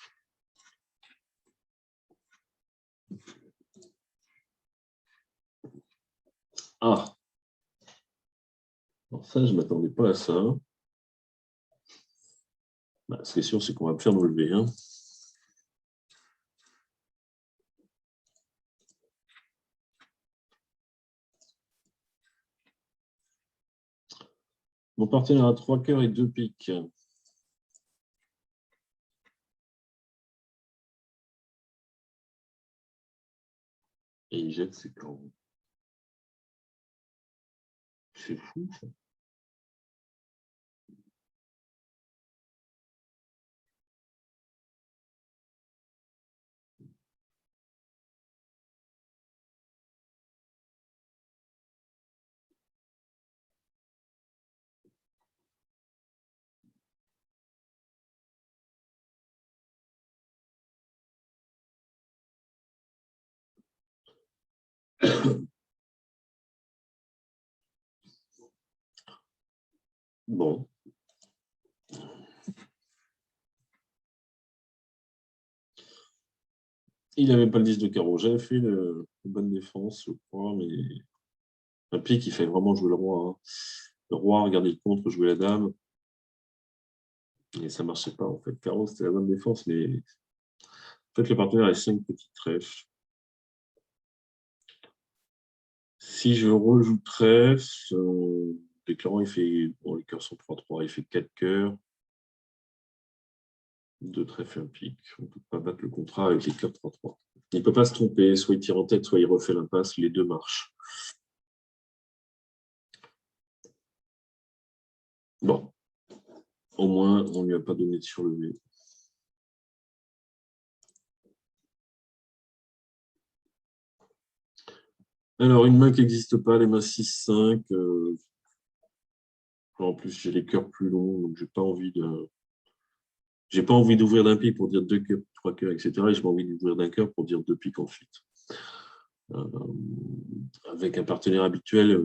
Ah, alors ça, je ne m'attendais pas à ça. Bah, ce qui est sûr, c'est qu'on va me faire nous lever. Hein. Mon partenaire a 3 cœurs et 2 piques. Et il jette ses carreaux. C'est fou, ça. Bon. Il n'avait pas le 10 de carreau. J'avais fait une bonne défense, je crois, mais un pique, il fait vraiment jouer le roi. Hein. Le roi, regardez le contre, jouer la dame. Et ça ne marchait pas, en fait. Carreau, c'était la bonne défense, mais en fait, le partenaire a 5 petites trèfles. Si je rejoue trèfle, déclarant, il fait. Bon, les cœurs sont 3-3, il fait 4 cœurs. 2 trèfles et un pique. On ne peut pas battre le contrat avec les cœurs 3-3. Il ne peut pas se tromper, soit il tire en tête, soit il refait l'impasse. Les deux marchent. Bon, au moins, on ne lui a pas donné de surlevé. Alors, une main qui n'existe pas, les mains 6-5. En plus, j'ai les cœurs plus longs, donc j'ai pas envie de. J'ai pas envie d'ouvrir d'un pic pour dire 2 cœurs, 3 cœurs, etc. Et j'ai pas envie d'ouvrir d'un cœur pour dire 2 piques ensuite. Euh, avec un partenaire habituel,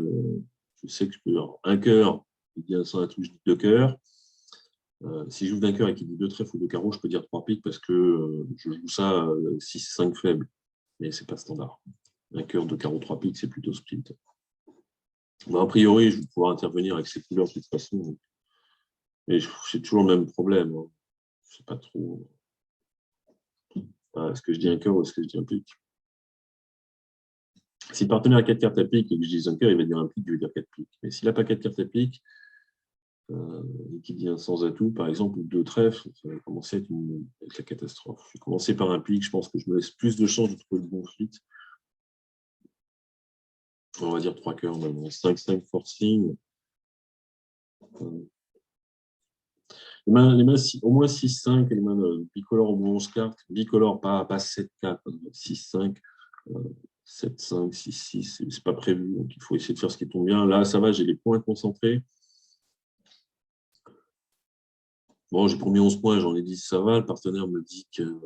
je sais que je peux avoir un cœur, il dit sans la touche, je dis 2 cœurs. Si j'ouvre d'un cœur et qu'il dit 2 trèfles ou 2 carreaux, je peux dire 3 piques parce que je joue ça 6-5 faible. Mais c'est pas standard. Un cœur, 2 carreaux, 3 piques, c'est plutôt split. Bon, a priori, je vais pouvoir intervenir avec ces couleurs de toute façon. Mais c'est toujours le même problème. Hein. Je ne sais pas trop. Est-ce que je dis un cœur ou est-ce que je dis un pique? Si le partenaire a 4 cartes à pique et que je dis un cœur, il va dire un pique, je vais dire 4 piques. Mais s'il n'a pas 4 cartes à pique, et qu'il dit un sans atout, par exemple, ou 2 trèfles, ça va commencer à être la catastrophe. Je vais commencer par un pique, je pense que je me laisse plus de chances de trouver le bon fit. On va dire 3 cœurs, 5-5 forcing. Les mains au moins 6-5, les mains bicolores au moins 11 cartes. Bicolore, pas 7 cartes, 6-5, 7-5, 6-6, c'est pas prévu. Donc il faut essayer de faire ce qui tombe bien. Là, ça va, j'ai les points concentrés. Bon, j'ai promis 11 points, j'en ai 10, ça va. Le partenaire me dit qu'il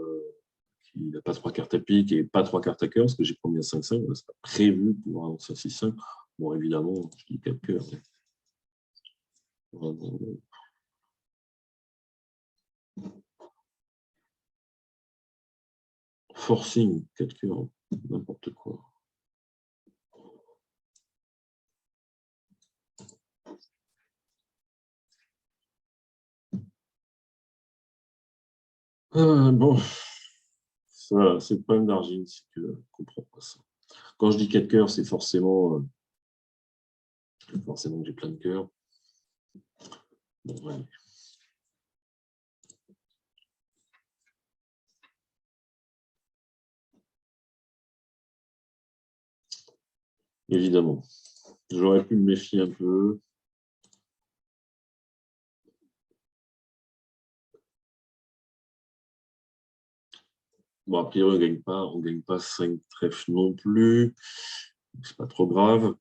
n'a pas 3 cartes à pique et pas 3 cartes à cœur, parce que j'ai promis à 5-5. C'est pas prévu pour avancer à 6-5. Bon, évidemment, je dis 4 cœurs. Forcing, 4 cœurs, n'importe quoi. Bon, ça, c'est le problème d'Argile, c'est que je ne comprends pas ça. Quand je dis 4 cœurs, c'est forcément que j'ai plein de cœurs. Bon, ouais. Évidemment. J'aurais pu me méfier un peu. Bon, a priori, on ne gagne pas 5 trèfles non plus. C'est pas trop grave.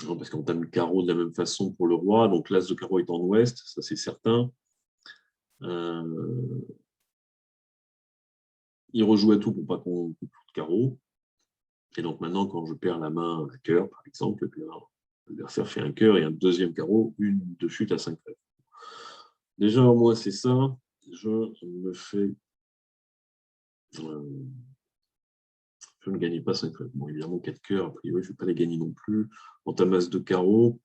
Non, parce qu'on tape le carreau de la même façon pour le roi. Donc l'as de carreau est en ouest, ça c'est certain. Euh, il rejoue à tout pour pas qu'on coupe de carreau. Et donc maintenant, quand je perds la main à cœur, par exemple, l'adversaire fait un cœur et un deuxième carreau, une de chute à 5 trèfles. Déjà, au moins, c'est ça. Je me fais. Je ne gagne pas 5 trèfles. Bon, évidemment, 4 cœurs, a priori, je ne vais pas les gagner non plus. En tamas de carreaux.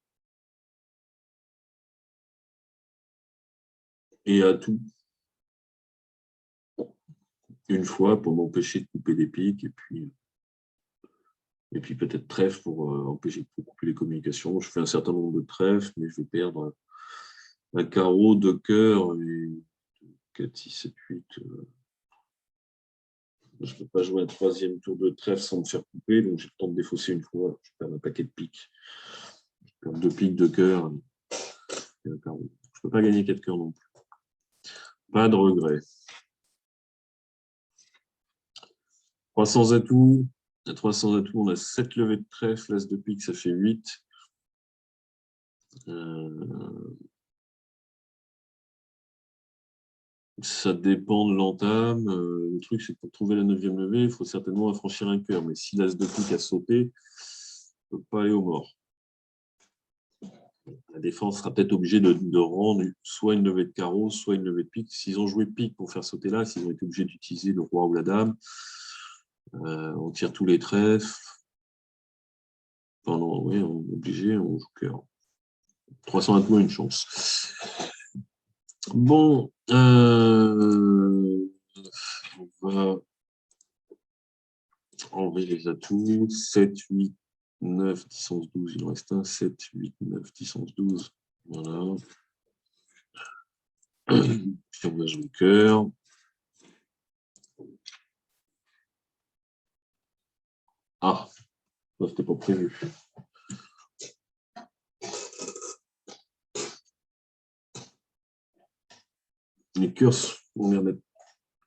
et atout une fois pour m'empêcher de couper des piques, et puis peut-être trèfle pour empêcher de couper les communications. Je fais un certain nombre de trèfles, mais je vais perdre un carreau, deux cœurs, et 4, 6, 7, 8. Je ne peux pas jouer un troisième tour de trèfle sans me faire couper, donc j'ai le temps de défausser une fois. Je perds un paquet de piques. Je perds deux piques, deux cœurs et un carreau. Je ne peux pas gagner 4 cœurs non plus. Pas de regret. 300 atouts. À 300 atouts, on a 7 levées de trèfle, l'as de pique, ça fait 8. Ça dépend de l'entame. Le truc, c'est que pour trouver la 9e levée, il faut certainement affranchir un cœur. Mais si l'as de pique a sauté, on ne peut pas aller au mort. La défense sera peut-être obligée de rendre soit une levée de carreau, soit une levée de pique. S'ils ont joué pique pour faire sauter l'as, ils ont été obligés d'utiliser le roi ou la dame. On tire tous les trèfles. Enfin, non, oui, on est obligé, on joue cœur. 300 atouts, une chance. Bon, on va enlever les atouts. 7, 8, 9, 10, 11, 12. Il en reste un. 7, 8, 9, 10, 11, 12. Voilà. Puis on va jouer cœur. Ah, ça c'était pas prévu. Les cœurs, on va mettre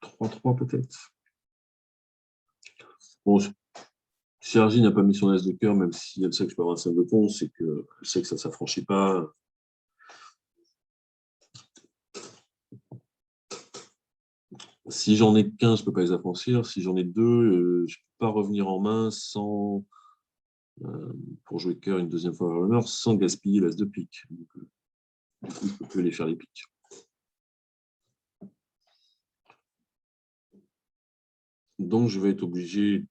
3-3 peut-être. Bon, Sergi n'a pas mis son as de cœur, même si elle sait que je peux avoir un 5 de pont, c'est qu'elle sait que ça ne s'affranchit pas. Si j'en ai qu'un, je ne peux pas les affranchir. Si j'en ai deux, je ne peux pas revenir en main sans, pour jouer cœur une deuxième fois à l'honneur, sans gaspiller l'as de pique. Donc, du coup, je peux plus aller faire les piques. Donc, je vais être obligé,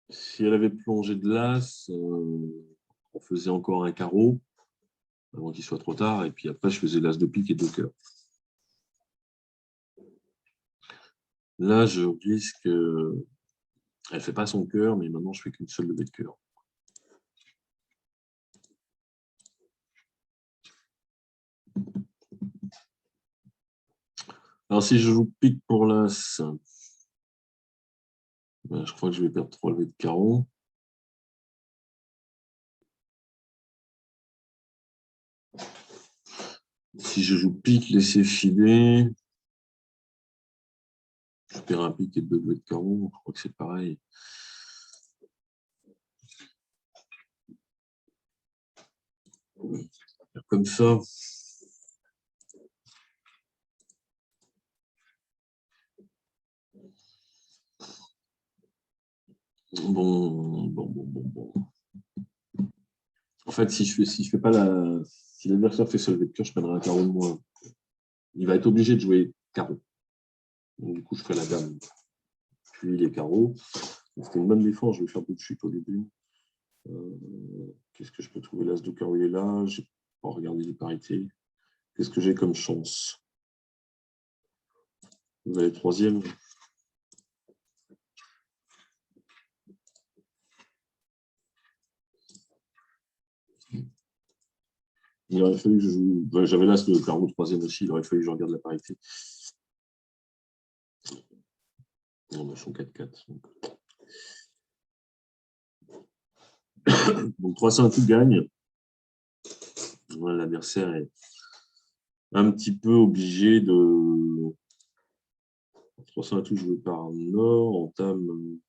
si elle avait plongé de l'as, on faisait encore un carreau, avant qu'il soit trop tard, et puis après, je faisais l'as de pique et deux cœurs. Là, je risque... elle ne fait pas son cœur, mais maintenant, je fais qu'une seule levée de cœur. Alors, si je joue pique pour l'as, je crois que je vais perdre 3 levées de carreau. Si je joue pique, laisser filer, je perds un pique et 2 levées de carreau. Je crois que c'est pareil. Comme ça. Bon. En fait, si je fais pas si l'adversaire fait sa levée de cœur, je perdrai un carreau de moins. Il va être obligé de jouer carreau. Donc, du coup, je ferai la dame. Puis les carreaux. C'était une bonne défense. Je vais faire peu de chute au début. Qu'est-ce que je peux trouver? L'as de cœur, il est là. Je n'ai pas regardé les parités. Qu'est-ce que j'ai comme chance? Vous avez troisième. Il aurait fallu que je joue. J'avais l'as de carreau troisième aussi. Il aurait fallu que je regarde la parité. On a son 4-4. Donc 300 tout gagne. Voilà, l'adversaire est un petit peu obligé de. 300 tout, je veux par nord. Entame.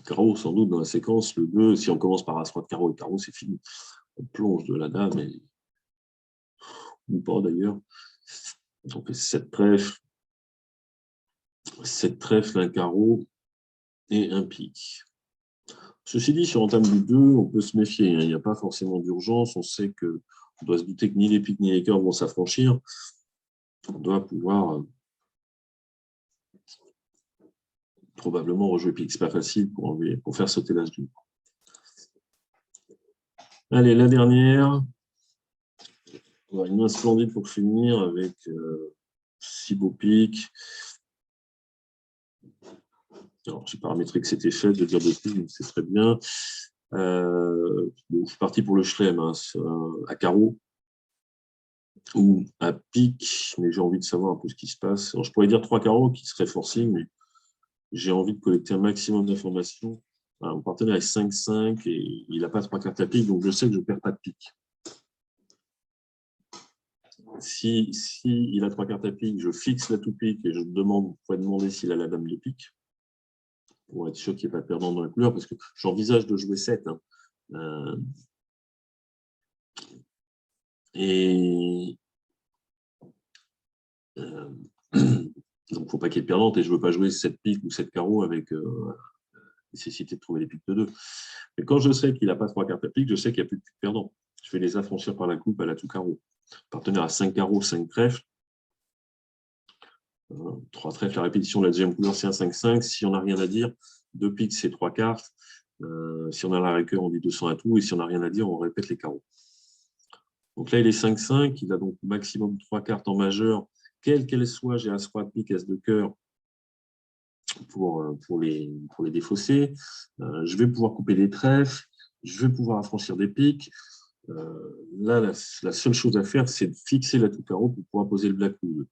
Carreau, sans doute, dans la séquence. Le 2, si on commence par As-Roi de carreau et carreau, c'est fini. On plonge de la dame, ou pas d'ailleurs. On fait 7 trèfles. 7 trèfles, un carreau et un pique. Ceci dit, sur entame du 2, on peut se méfier. Il n'y a pas forcément d'urgence. On sait qu'on doit se douter que ni les piques ni les cœurs vont s'affranchir. On doit pouvoir probablement rejouer pique. C'est pas facile pour faire sauter l'as du. Allez, la dernière. Ouais, une main splendide pour finir avec 6 beaux pics. Alors, j'ai paramétré que c'était fait de dire des pics, donc c'est très bien. Bon, je suis parti pour le chelem, hein, à carreau ou à pic, mais j'ai envie de savoir un peu ce qui se passe. Alors, je pourrais dire 3 carreaux qui serait forcing, mais j'ai envie de collecter un maximum d'informations. Mon partenaire est 5-5 et il n'a pas 3 cartes à pic, donc je sais que je ne perds pas de pic. Si il a 3 cartes à pic, je fixe la tout pique et je pourrais demander s'il a la dame de pique pour être sûr qu'il n'y ait pas perdant dans la couleur, parce que j'envisage de jouer 7. Hein. Et donc, il ne faut pas qu'il y ait perdante et je ne veux pas jouer 7 piques ou 7 carreaux avec nécessité de trouver des piques de 2. Mais quand je sais qu'il n'a pas 3 cartes à pique, je sais qu'il n'y a plus de piques perdants. Je vais les affranchir par la coupe à la tout carreau. Partenaire à 5 carreaux, 5 trèfles. 3 trèfles, la répétition de la deuxième couleur, c'est un 5-5. Si on n'a rien à dire, 2 piques, c'est 3 cartes. Si on a la récurrence, on dit 200 à tout. Et si on n'a rien à dire, on répète les carreaux. Donc là, il est 5-5. Il a donc maximum 3 cartes en majeur. Quelles qu'elles soient, j'ai As-Roi de pique, As de cœur pour les défausser. Je vais pouvoir couper des trèfles. Je vais pouvoir affranchir des piques. Là, la seule chose à faire, c'est de fixer la tout carreau pour pouvoir poser le blackwood.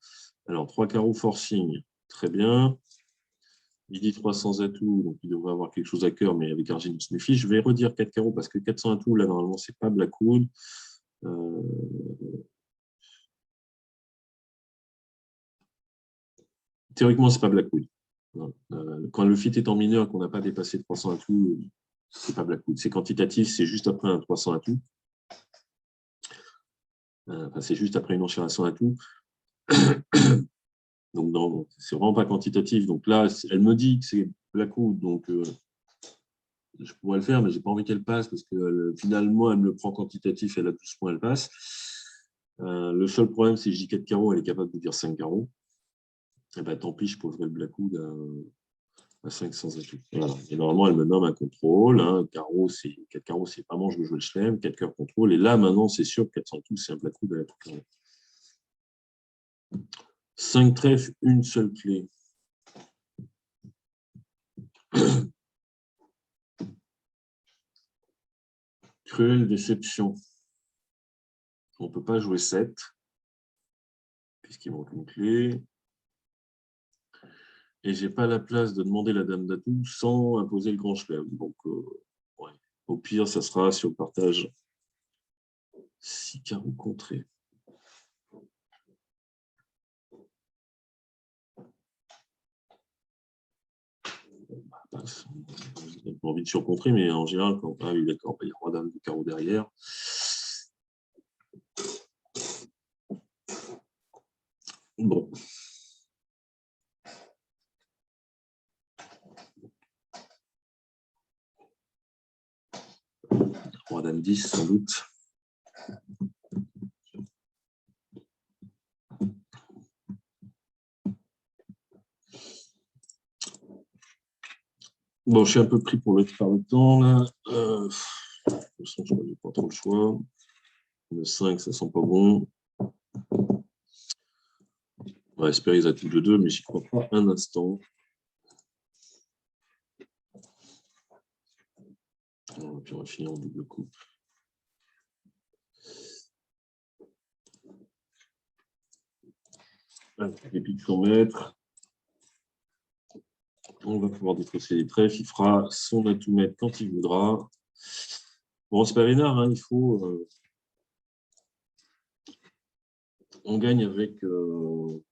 Alors, 3 carreaux forcing, très bien. Il dit 300 atouts, donc il devrait avoir quelque chose à cœur, mais avec Argine, on se méfie. Je vais redire 4 carreaux parce que 400 atouts, là, normalement, c'est pas blackwood. Théoriquement, c'est pas blackwood. Quand le fit est en mineur, qu'on n'a pas dépassé 300 atouts, c'est pas blackwood. C'est quantitatif, c'est juste après un 300 atouts. C'est juste après une enchère à 100 atouts. Donc, non, c'est vraiment pas quantitatif. Donc là, elle me dit que c'est blackwood, donc je pourrais le faire, mais j'ai pas envie qu'elle passe parce que finalement, elle me le prend quantitatif, elle a 12 points, elle passe. Le seul problème, c'est que je dis 4 carreaux, elle est capable de dire 5 carreaux. Et ben, tant pis, je poserai le blackwood à 500 atouts. Voilà. Et normalement, elle me nomme un contrôle. Hein. 4 carreaux, c'est vraiment je veux jouer le chelem. 4 cœurs contrôle. Et là, maintenant, c'est sûr que 400 atouts, c'est un blackwood à la tout carré. 5 trèfles, une seule clé. Cruelle déception. On ne peut pas jouer 7, puisqu'il manque une clé. Et je n'ai pas la place de demander la dame d'atout sans imposer le grand chelem. Donc, ouais. Au pire, ça sera sur le partage 6 carreaux contrés. J'ai pas envie de surcontrer, mais en général, quand ah, oui, d'accord, il y a roi dame de carreau derrière. Bon. Roi dame 10, sans doute. Bon, je suis un peu pris par le temps, là. De toute façon, je n'ai pas trop le choix. Le 5, ça sent pas bon. On va espérer qu'ils atoutent le 2, mais j'y crois pas un instant. Puis on va finir en double coupe. Les piques 100 mètres. On va pouvoir détrousser les trèfles. Il fera son atout mètre quand il voudra. Bon, c'est pas vénard, hein, il faut. On gagne avec tout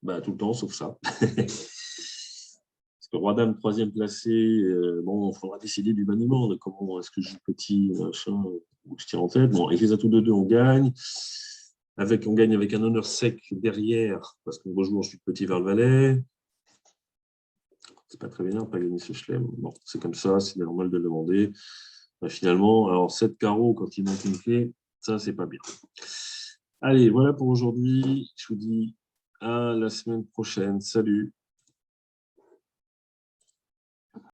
le temps, sauf ça. Parce que roi dame, troisième placé, bon, il faudra décider du maniement, de comment est-ce que je joue petit, machin, ou je tire en tête. Bon, avec les atouts de 2, on gagne. On gagne avec un honneur sec derrière, parce qu'on rejoue ensuite petit vers le valet. C'est pas très bien, on pas gagner ce chelem. Bon, c'est comme ça, c'est normal de le demander. Finalement, alors 7 carreaux quand il manque une clé, ça, c'est pas bien. Allez, voilà pour aujourd'hui. Je vous dis à la semaine prochaine. Salut!